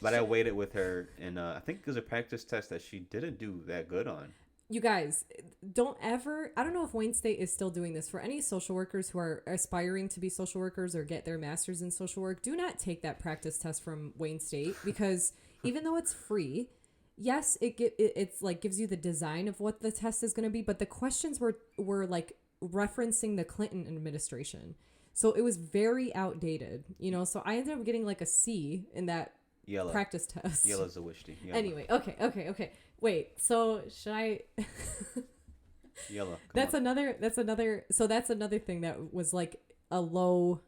I waited with her, and I think it was a practice test that she didn't do that good on. You guys, don't ever, I don't know if Wayne State is still doing this. For any social workers who are aspiring to be social workers or get their master's in social work, do not take that practice test from Wayne State, because even though it's free, yes, it's like gives you the design of what the test is going to be, but the questions were like referencing the Clinton administration. So it was very outdated, so I ended up getting like a C in that practice test. Yellow's a wishy. Anyway, okay. Wait, so should I? Yellow. That's another. So that's another thing that was like a low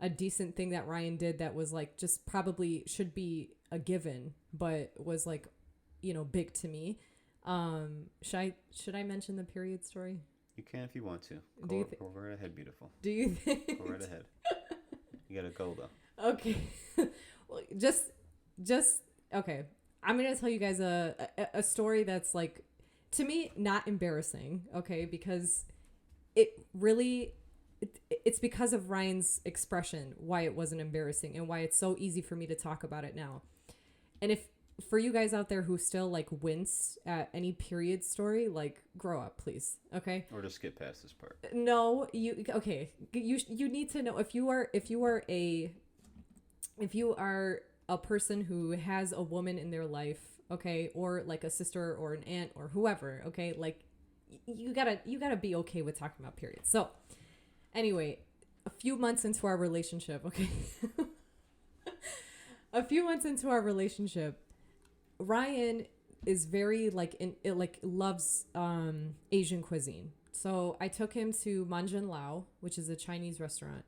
a decent thing that Ryan did that was like just probably should be a given, but was like, big to me. Should I mention the period story? You can if you want to. Go right ahead, beautiful. Do you think? Go right ahead. You gotta go though. Okay. Well, just okay. I'm gonna tell you guys a story that's like, to me, not embarrassing. Okay, because it really it's because of Ryan's expression why it wasn't embarrassing and why it's so easy for me to talk about it now. And if for you guys out there who still like wince at any period story, like grow up, please. Okay. Or just skip past this part. No, you need to know if you are a person who has a woman in their life, okay, or like a sister or an aunt or whoever, okay, like you gotta be okay with talking about periods. So anyway, a few months into our relationship, okay, a few months into our relationship, Ryan is very loves Asian cuisine. So I took him to Manjin Lao, which is a Chinese restaurant.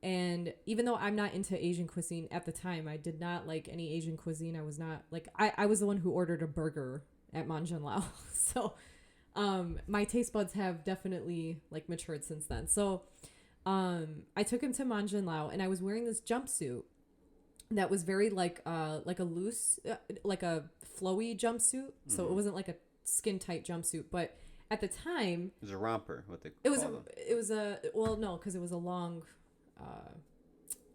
And even though I'm not into Asian cuisine at the time, I did not like any Asian cuisine. I was not like, I was the one who ordered a burger at Manjin Lao. So my taste buds have definitely like matured since then. So I took him to Manjin Lao and I was wearing this jumpsuit that was very like a loose, like a flowy jumpsuit. Mm-hmm. So it wasn't like a skin tight jumpsuit, but at the time it was a romper. What they no, because it was a long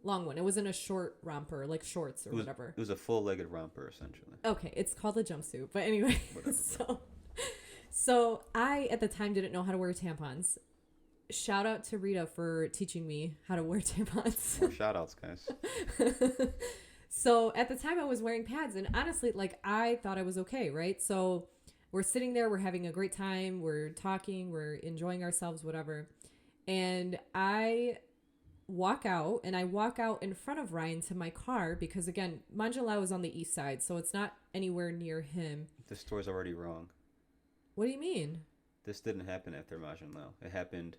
one. It wasn't a short romper like shorts or whatever. It was a full-legged romper essentially. Okay, it's called a jumpsuit, but anyway. So I at the time didn't know how to wear tampons. Shout out to Rita for teaching me how to wear tampons. More shout outs, guys. So at the time I was wearing pads and honestly, like I thought I was okay, right? So we're sitting there, we're having a great time, we're talking, we're enjoying ourselves, whatever. And I walk out in front of Ryan to my car because again, Manjin Lao is on the east side, so it's not anywhere near him. This story's already wrong. What do you mean? This didn't happen after Manjin Lao. It happened,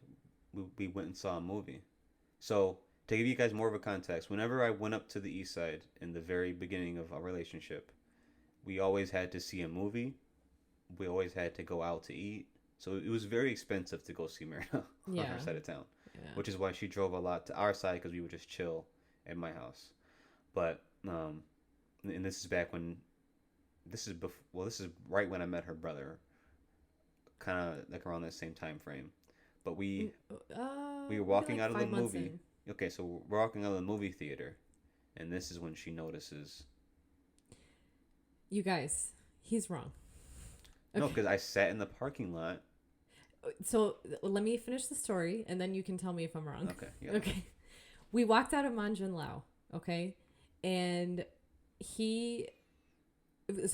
we went and saw a movie. So, to give you guys more of a context, whenever I went up to the east side in the very beginning of our relationship, we always had to see a movie. We always had to go out to eat. So it was very expensive to go see Marina on her side of town. Yeah. Which is why she drove a lot to our side because we would just chill at my house. But, and this is back when, this is right when I met her brother. Kind of like around that same time frame. But we were walking out of the movie. Okay, so we're walking out of the movie theater. And this is when she notices. You guys, he's wrong. Okay. No, because I sat in the parking lot. So let me finish the story, and then you can tell me if I'm wrong. Okay. Yeah. Okay. We walked out of Manjin Lao, okay? And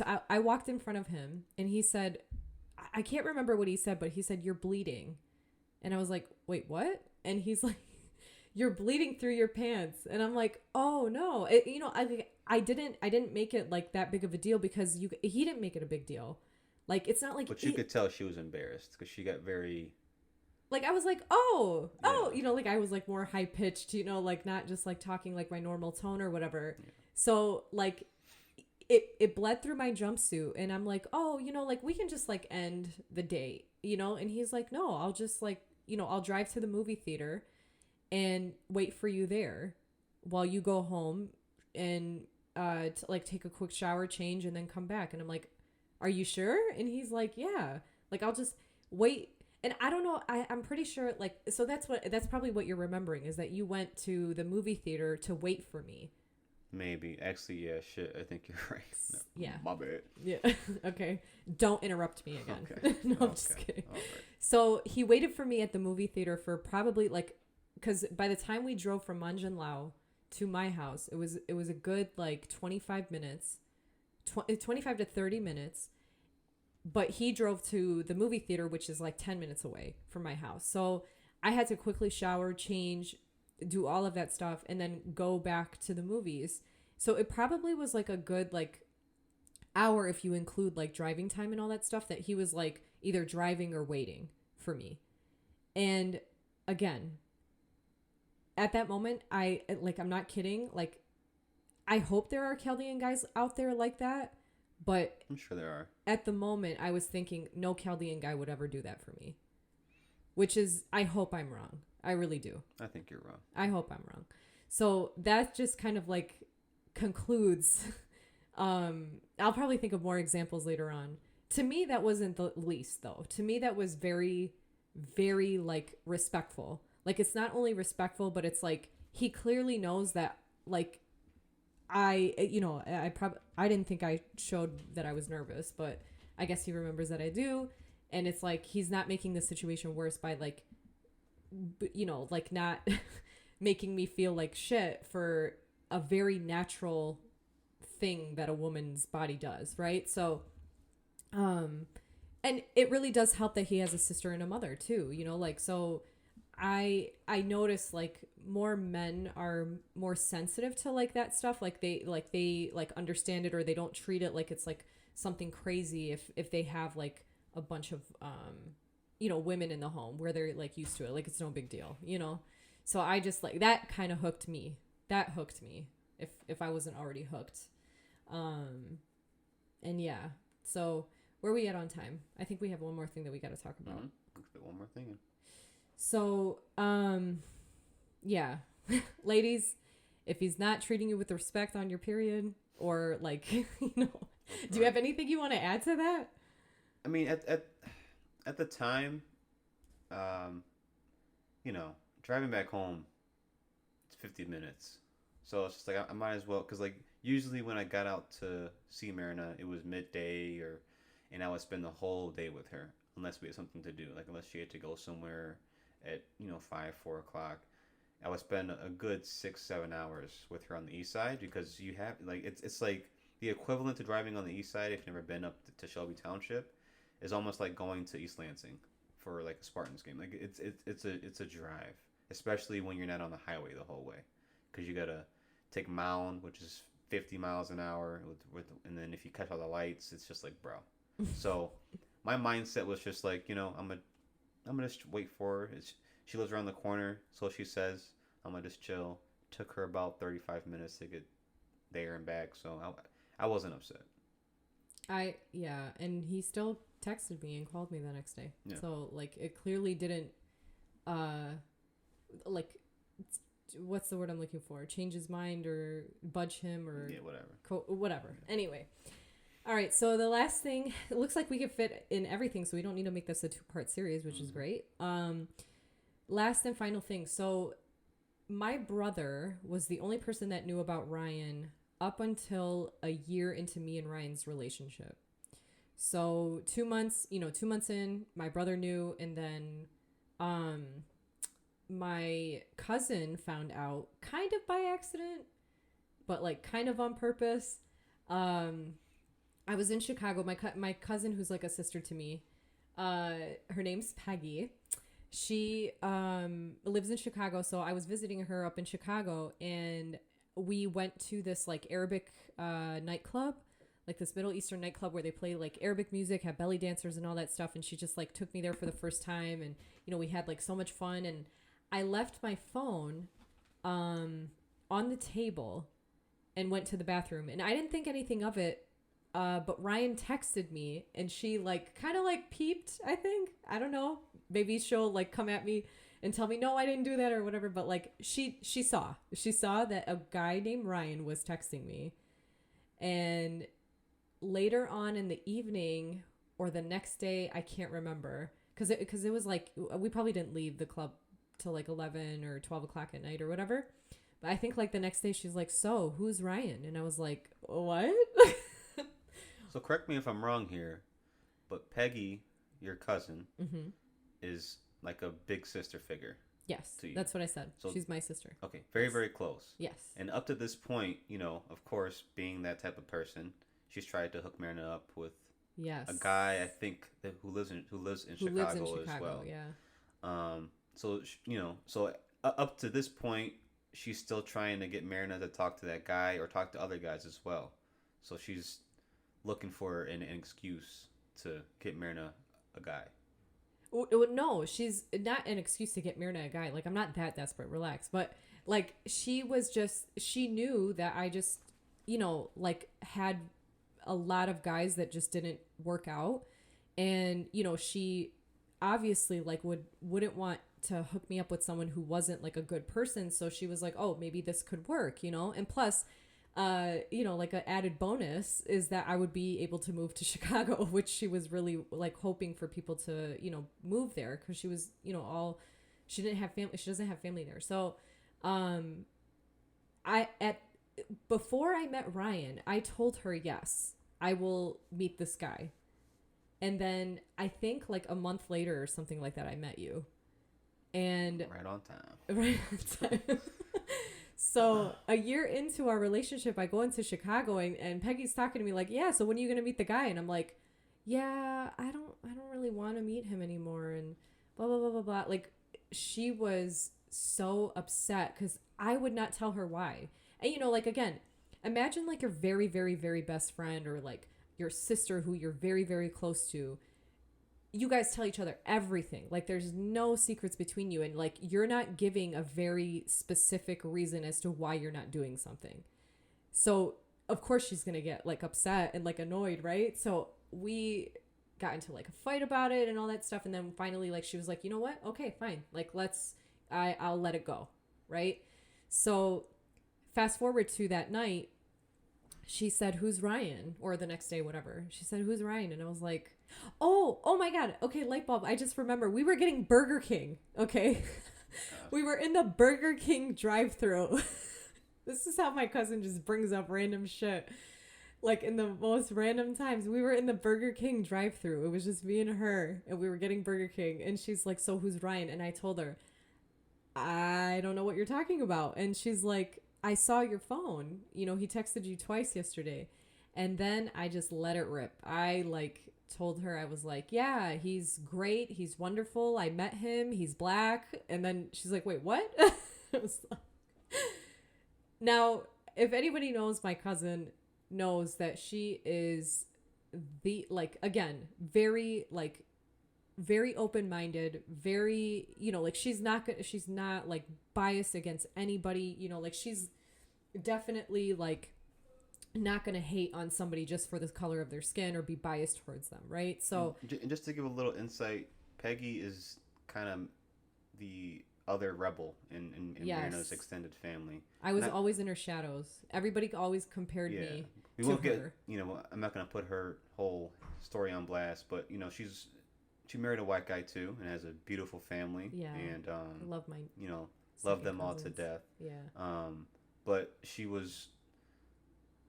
I walked in front of him, and he said, I can't remember what he said, but he said, "You're bleeding." And I was like, "Wait, what?" And he's like, "You're bleeding through your pants." And I'm like, "Oh no." I didn't make it like that big of a deal because he didn't make it a big deal. Like, it's not like... But you could tell she was embarrassed because she got very... Like, I was like, like I was like more high-pitched, like not just like talking like my normal tone or whatever. Yeah. So, like, it bled through my jumpsuit and I'm like, oh, like we can just like end the date, And he's like, no, I'll just like, I'll drive to the movie theater and wait for you there while you go home and to like take a quick shower, change, and then come back. And I'm like, are you sure? And he's like, yeah, like I'll just wait. And I don't know, I'm pretty sure like, so that's probably what you're remembering is that you went to the movie theater to wait for me. Maybe. Actually, yeah, shit, I think you're right. No, yeah. My bad. Yeah. Okay. Don't interrupt me again. Okay. No, I'm just kidding. All right. So he waited for me at the movie theater for probably like, because by the time we drove from Manjin Lao to my house, it was a good like 25 minutes, 25 to 30 minutes. But he drove to the movie theater, which is like 10 minutes away from my house. So I had to quickly shower, change, do all of that stuff, and then go back to the movies. So it probably was like a good like hour if you include like driving time and all that stuff that he was like either driving or waiting for me. And again, at that moment, I'm not kidding. Like, I hope there are Chaldean guys out there like that, but I'm sure there are. at the moment, I was thinking no Chaldean guy would ever do that for me. Which is, I hope I'm wrong. I really do. I think you're wrong. I hope I'm wrong. So that just kind of like concludes. I'll probably think of more examples later on. To me, that wasn't the least, though. To me, that was very, very like respectful. Like, it's not only respectful, but it's like he clearly knows that, like, I didn't think I showed that I was nervous, but I guess he remembers that I do. And it's like he's not making the situation worse by like, like not making me feel like shit for a very natural thing that a woman's body does, right? So, and it really does help that he has a sister and a mother too, like, so I notice like more men are more sensitive to like that stuff, like they like understand it, or they don't treat it like it's like something crazy if they have like a bunch of women in the home where they're like used to it, like it's no big deal. So I just like that kind of hooked me. That hooked me if I wasn't already hooked. And yeah, so where are we at on time? I think we have one more thing that we got to talk about. Let's fit one more thing in. So, yeah, ladies, if he's not treating you with respect on your period, or like, do you have anything you want to add to that? I mean, at the time, driving back home, it's 50 minutes. So it's just like I might as well, because like usually when I got out to see Marina, it was midday, and I would spend the whole day with her unless we had something to do, like unless she had to go somewhere at 5, 4 o'clock. I would spend a good 6, 7 hours with her on the east side, because you have like it's like the equivalent to driving on the east side if you've never been up to Shelby Township is almost like going to East Lansing for like a Spartans game. Like it's a drive, especially when you're not on the highway the whole way, because you gotta take Mound, which is 50 miles an hour, and then if you catch all the lights, it's just like bro. So my mindset was just like I'm gonna just wait for her. She lives around the corner, so she says. I'm gonna just chill. Took her about 35 minutes to get there and back, so I wasn't upset. Yeah, and he still texted me and called me the next day. Yeah. So like it clearly didn't like what's the word I'm looking for? Change his mind or budge him or yeah, whatever. Whatever. Yeah. Anyway. All right, so the last thing, it looks like we can fit in everything, so we don't need to make this a 2-part series, which is great. Last and final thing. So my brother was the only person that knew about Ryan up until a year into me and Ryan's relationship. So 2 months, 2 months in, my brother knew, and then my cousin found out kind of by accident, but like kind of on purpose. I was in Chicago. My cousin, who's like a sister to me, her name's Peggy. She lives in Chicago, so I was visiting her up in Chicago, and we went to this like Arabic nightclub, like this Middle Eastern nightclub where they play like Arabic music, have belly dancers and all that stuff. And she just like took me there for the first time, and we had like so much fun. And I left my phone on the table and went to the bathroom, and I didn't think anything of it. But Ryan texted me, and she like kind of like peeped, I think. I don't know. Maybe she'll like come at me and tell me, no, I didn't do that or whatever. But like she saw that a guy named Ryan was texting me. And later on in the evening or the next day, I can't remember. Cause it was like, we probably didn't leave the club till like 11 or 12 o'clock at night or whatever. But I think like the next day she's like, so who's Ryan? And I was like, what? So correct me if I'm wrong here, but Peggy, your cousin, is like a big sister figure. Yes, to you. That's what I said. So, she's my sister. Okay, very, very close. Yes. And up to this point, of course, being that type of person, she's tried to hook Marina up with a guy, I think, who lives in Chicago as well. Yeah. So up to this point, she's still trying to get Marina to talk to that guy or talk to other guys as well. So she's looking for an excuse to get Marina a guy. No, she's not an excuse to get married to a guy. Like, I'm not that desperate. Relax. But like, she knew that I just, like had a lot of guys that just didn't work out, and she obviously like wouldn't want to hook me up with someone who wasn't like a good person. So she was like, oh, maybe this could work, and plus, like an added bonus is that I would be able to move to Chicago, which she was really like hoping for people to, move there, because she was, she didn't have family, she doesn't have family there. So, um, I at before I met Ryan, I told her, yes, I will meet this guy. And then I think like a month later or something like that, I met you. And Right on time. right on time. So a year into our relationship, I go into Chicago, and Peggy's talking to me like, yeah, so when are you gonna meet the guy? And I'm like, yeah, I don't really want to meet him anymore, and blah blah blah blah blah. Like, she was so upset because I would not tell her why. And like, again, imagine like your very very very best friend, or like your sister who you're very very close to. You guys tell each other everything. Like, there's no secrets between you, and like, you're not giving a very specific reason as to why you're not doing something. So of course she's gonna get like upset and like annoyed, right? So we got into like a fight about it and all that stuff, and then finally like she was like, you know what, okay, fine, like I'll let it go, right? So fast forward to that night, she said, who's Ryan? Or the next day, whatever. She said, who's Ryan? And I was like, oh my God. Okay, light bulb. I just remember we were getting Burger King. Okay. We were in the Burger King drive-thru. This is how my cousin just brings up random shit. Like, in the most random times, we were in the Burger King drive-thru. It was just me and her, and we were getting Burger King. And she's like, so who's Ryan? And I told her, I don't know what you're talking about. And she's like, I saw your phone. He texted you twice yesterday. And then I just let it rip. I like told her, I was like, yeah, he's great. He's wonderful. I met him. He's black. And then she's like, wait, what? I was like... Now, if anybody knows my cousin, knows that she is the, like, again, very, like, very open-minded, very, like, she's not like biased against anybody, like, she's definitely like not gonna hate on somebody just for the color of their skin or be biased towards them, right? So, and just to give a little insight, Peggy is kind of the other rebel in yes, Marina's extended family. I was always in her shadows. Everybody always compared me we to won't her. Get, I'm not gonna put her whole story on blast, but she married a white guy too and has a beautiful family. Yeah, and I love my love them cousins. all to death. Yeah. But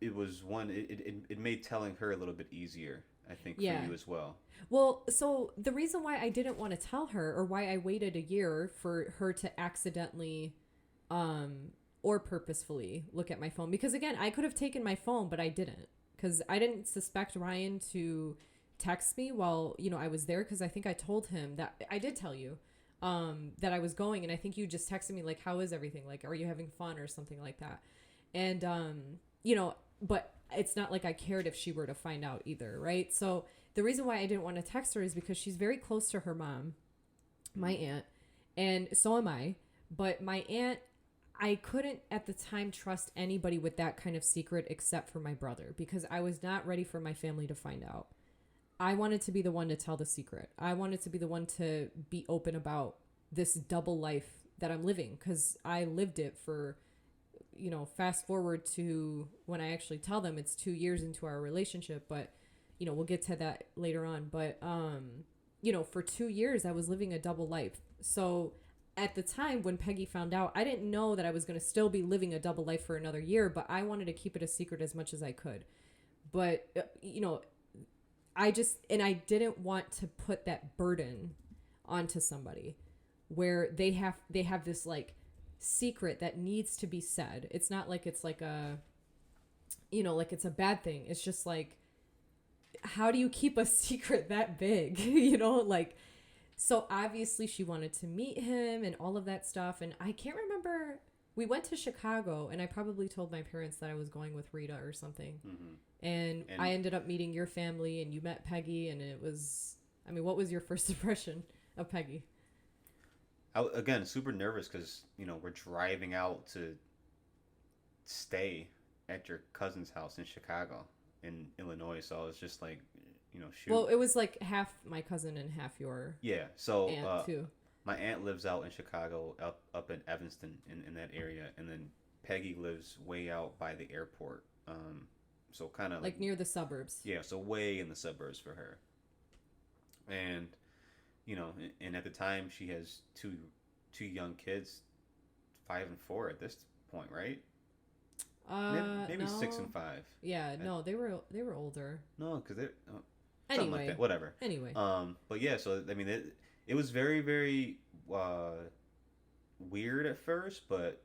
it made telling her a little bit easier, I think, for you as well. Well, so the reason why I didn't want to tell her, or why I waited a year for her to accidentally or purposefully look at my phone, because again, I could have taken my phone, but I didn't, because I didn't suspect Ryan to text me while I was there, because I think I told him that I did tell you that I was going, and I think you just texted me like, how is everything, like, are you having fun or something like that. And but it's not like I cared if she were to find out either, right? So the reason why I didn't want to text her is because she's very close to her mom, my aunt, and so am I. But my aunt, I couldn't at the time trust anybody with that kind of secret except for my brother, because I was not ready for my family to find out. I wanted to be the one to tell the secret. I wanted to be the one to be open about this double life that I'm living, because I lived it for, fast forward to when I actually tell them, it's 2 years into our relationship, but, we'll get to that later on. But, for 2 years, I was living a double life. So at the time when Peggy found out, I didn't know that I was going to still be living a double life for another year, but I wanted to keep it a secret as much as I could. But, I didn't want to put that burden onto somebody where they have this like secret that needs to be said. It's not like it's like a, like it's a bad thing. It's just like, how do you keep a secret that big? Like, so obviously she wanted to meet him and all of that stuff. And I can't remember, we went to Chicago, and I probably told my parents that I was going with Rita or something. Mm-hmm. And I ended up meeting your family, and you met Peggy, and it was, what was your first impression? of Peggy? Again, super nervous because we're driving out to stay at your cousin's house in Chicago, in Illinois. So I was just like, shoot. Well, it was like half my cousin and half your Yeah. So aunt too. my aunt lives out in Chicago, up in Evanston, in that area, and then Peggy lives way out by the airport. So kind of Like near the suburbs. yeah, so way in the suburbs for her. And and at the time she has two young kids, 5 and 4 at this point, right? Maybe No. 6 and 5. Yeah, no, they were older. No, because they're something like Anyway. that. Whatever. Anyway. But yeah, so I mean, it was very very weird at first, but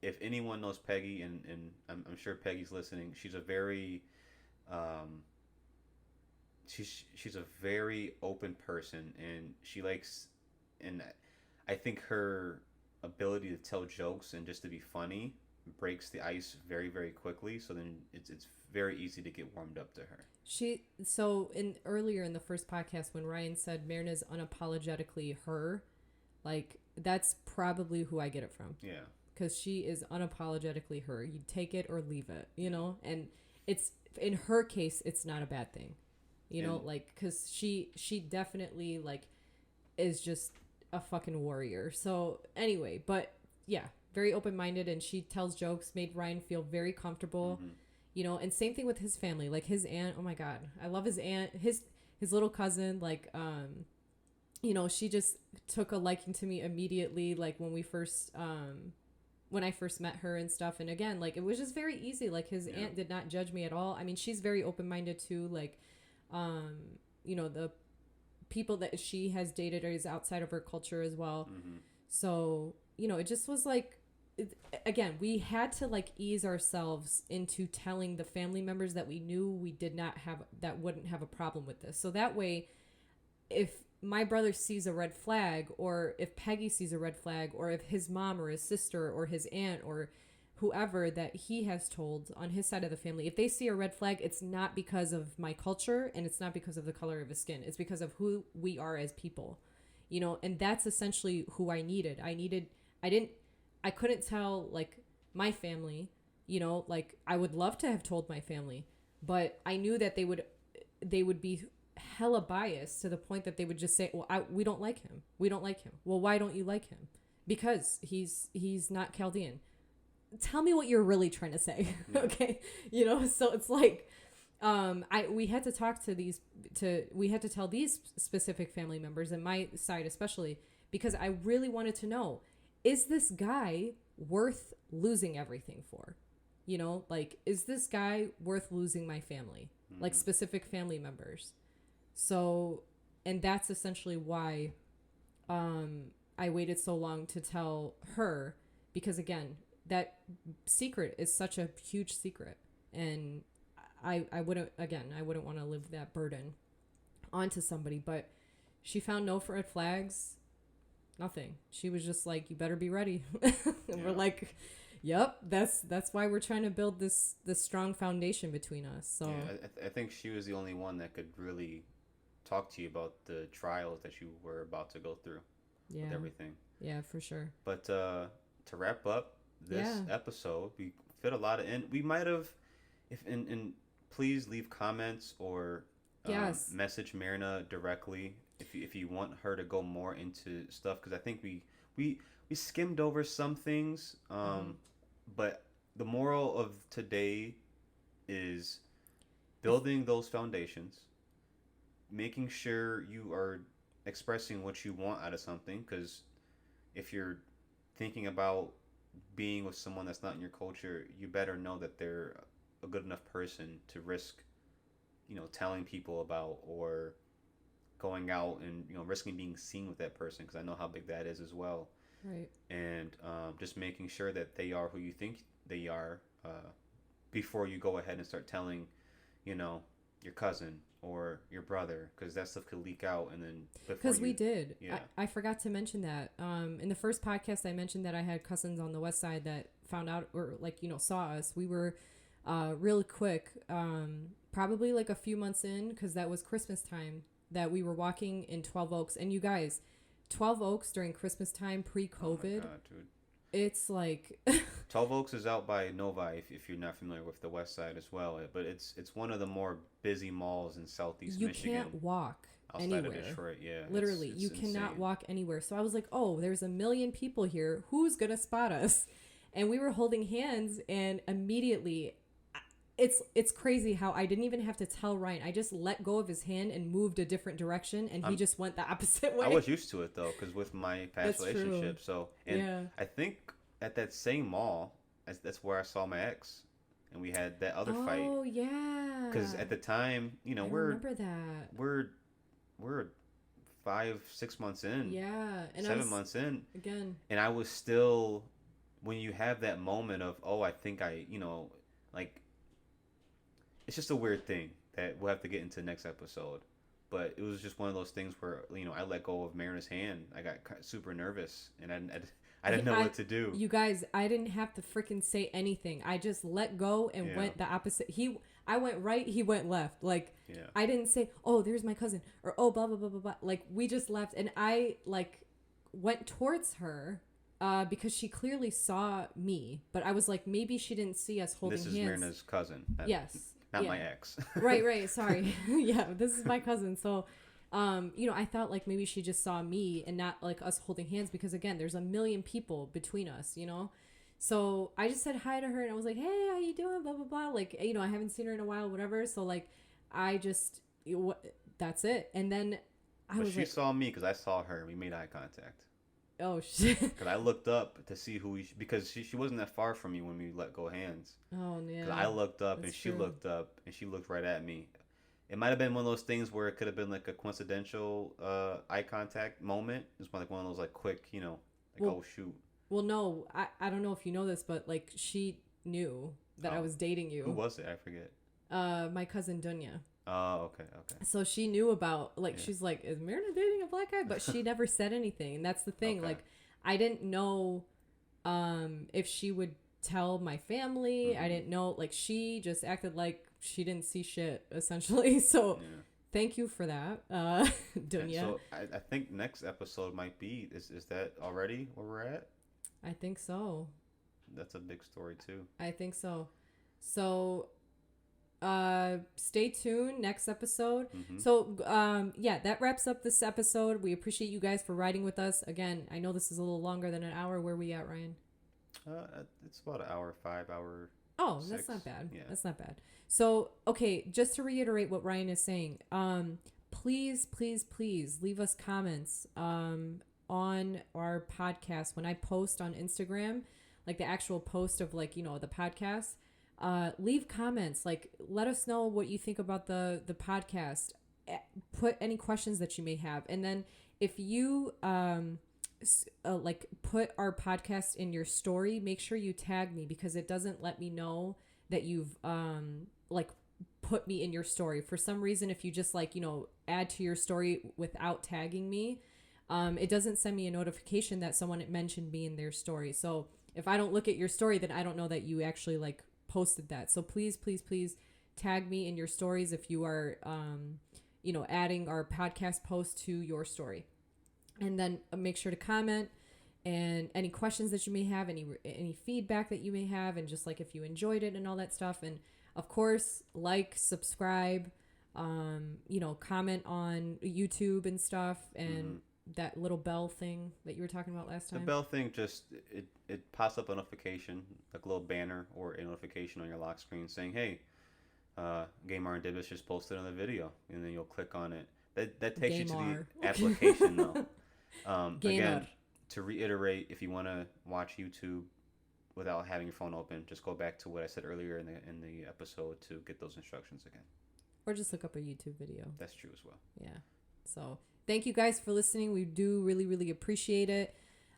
if anyone knows Peggy, and I'm sure Peggy's listening, she's a very um, she's a very open person, and she likes, and I think her ability to tell jokes and just to be funny breaks the ice very very quickly. So then it's very easy to get warmed up to her. In earlier in the first podcast when Ryan said Myrna's unapologetically her, like that's probably who I get it from. Yeah. Because she is unapologetically her. You take it or leave it, and it's in her case, it's not a bad thing, like because she definitely like is just a fucking warrior. So anyway, but yeah, very open minded, and she tells jokes, made Ryan feel very comfortable. Mm-hmm. And same thing with his family, like his aunt. Oh my god, I love his aunt. His little cousin, like she just took a liking to me immediately, like when I first met her and stuff. And again, like it was just very easy. Like his aunt did not judge me at all. I mean, she's very open-minded too. Like, the people that she has dated is outside of her culture as well. Mm-hmm. So, it just was like, again, we had to like ease ourselves into telling the family members that we knew we did not have, that wouldn't have a problem with this. So that way, if my brother sees a red flag, or if Peggy sees a red flag, or if his mom or his sister or his aunt or whoever that he has told on his side of the family, if they see a red flag, it's not because of my culture and it's not because of the color of his skin. It's because of who we are as people, and that's essentially who I needed. I couldn't tell like my family, like I would love to have told my family, but I knew that they would be hella biased to the point that they would just say, well, we don't like him. We don't like him. Well, why don't you like him? Because he's not Chaldean. Tell me what you're really trying to say. Yeah. Okay. So it's like, we had to talk we had to tell these specific family members, and my side especially, because I really wanted to know, is this guy worth losing everything for? Like, is this guy worth losing my family? Mm-hmm. Like specific family members. So, and that's essentially why I waited so long to tell her, because again, that secret is such a huge secret, and I wouldn't want to live that burden onto somebody. But she found no red flags, nothing. She was just like, you better be ready. And we're like, yep, that's why we're trying to build this strong foundation between us. So yeah, I think she was the only one that could really talk to you about the trials that you were about to go through with everything. Yeah, for sure. But to wrap up this episode, we fit a lot in. We might have, and please leave comments or message Myrna directly if you want her to go more into stuff, because I think we skimmed over some things, but the moral of today is building those foundations, making sure you are expressing what you want out of something, because if you're thinking about being with someone that's not in your culture, you better know that they're a good enough person to risk, telling people about, or going out and risking being seen with that person, because I know how big that is as well. Right. And just making sure that they are who you think they are, before you go ahead and start telling, your cousin or your brother, because that stuff could leak out. And then because we did, yeah. I forgot to mention that in the first podcast I mentioned that I had cousins on the west side that found out, or saw us. We were really quick, probably like a few months in, because that was Christmas time, that we were walking in 12 Oaks. And you guys, 12 Oaks during Christmas time, Oh pre-COVID, my god, dude. it's like 12 Oaks is out by Novi if you're not familiar with the west side as well. But it's one of the more busy malls in Southeast you Michigan. can't walk Outside anywhere. of Detroit, yeah. Literally, It's you cannot insane. walk anywhere. So I was like, oh, there's a million people here. Who's going to spot us? And we were holding hands, and immediately it's crazy how I didn't even have to tell Ryan. I just let go of his hand and moved a different direction, and he just went the opposite way. I was used to it though, because with my past That's true. relationship. So, and Yeah. I think at that same mall, that's where I saw my ex, and we had that other fight. Oh yeah. Because at the time, you know, I we're remember that. we're 5-6 months in, Yeah, and 7 months in, again. and I was still, when you have that moment of, oh, I think I, you know, like, it's just a weird thing that we'll have to get into next episode. But it was just one of those things where, you know, I let go of Marina's hand. I got super nervous, and I didn't know what to do. You guys, I didn't have to freaking say anything. I just let go and went the opposite. I went right, he went left. Like, I didn't say, oh, there's my cousin, or oh, blah, blah, blah, blah, blah. Like, we just left, and I, like, went towards her because she clearly saw me. But I was like, maybe she didn't see us holding hands. This is Marina's cousin. Yes. Not my ex. Right. Sorry. Yeah, this is my cousin. So, you know, I thought like maybe she just saw me and not like us holding hands because again, there's a million people between us, you know? So I just said hi to her and I was like, hey, how you doing? Blah, blah, blah. Like, you know, I haven't seen her in a while, whatever. So like, I just, that's it. And then She saw me because I saw her. We made eye contact. Oh shit! Because I looked up to see because she wasn't that far from me when we let go hands. Oh yeah. I looked up That's and she true. looked up and she looked right at me. It might have been one of those things where it could have been like a coincidental eye contact moment. It's like one of those like quick, you know, like oh shoot. Well, no, I don't know if you know this, but like she knew that I was dating you. Who was it? I forget. My cousin Dunya. Oh, okay. So she knew about, like, she's like, is Marina dating a black guy? But she never said anything. And that's the thing. Okay. Like, I didn't know if she would tell my family. I didn't know. Like, she just acted like she didn't see shit, essentially. So thank you for that, Dunya. So I think next episode might be, is that already where we're at? I think so. That's a big story, too. I think so. So... stay tuned next episode. So that wraps up this episode. We appreciate you guys for riding with us again. I know this is a little longer than an hour. Where are we at, Ryan? It's about an hour, 5 hour. Oh, 6. that's not bad. Yeah. That's not bad. So okay, just to reiterate what Ryan is saying, please leave us comments on our podcast when I post on Instagram, like the actual post of like, you know, the podcast. Leave comments, like let us know what you think about the podcast, put any questions that you may have, and then if you like put our podcast in your story, make sure you tag me because it doesn't let me know that you've like put me in your story. For some reason, if you just like, you know, add to your story without tagging me, it doesn't send me a notification that someone mentioned me in their story. So if I don't look at your story, then I don't know that you actually like posted that. So please tag me in your stories if you are you know, adding our podcast post to your story. And then make sure to comment and any questions that you may have, any feedback that you may have, and just like if you enjoyed it and all that stuff. And of course, like, subscribe, you know, comment on YouTube and stuff, and that little bell thing that you were talking about last time. The bell thing, just it pops up a notification, like a little banner or a notification on your lock screen saying, "Hey, Game R and Dibbish just posted another video," and then you'll click on it. That takes you to the application though. Again, to reiterate, if you want to watch YouTube without having your phone open, just go back to what I said earlier in the episode to get those instructions again. Or just look up a YouTube video. That's true as well. Yeah. So thank you guys for listening. We do really appreciate it.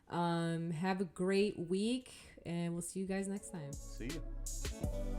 Have a great week, and we'll see you guys next time. See you.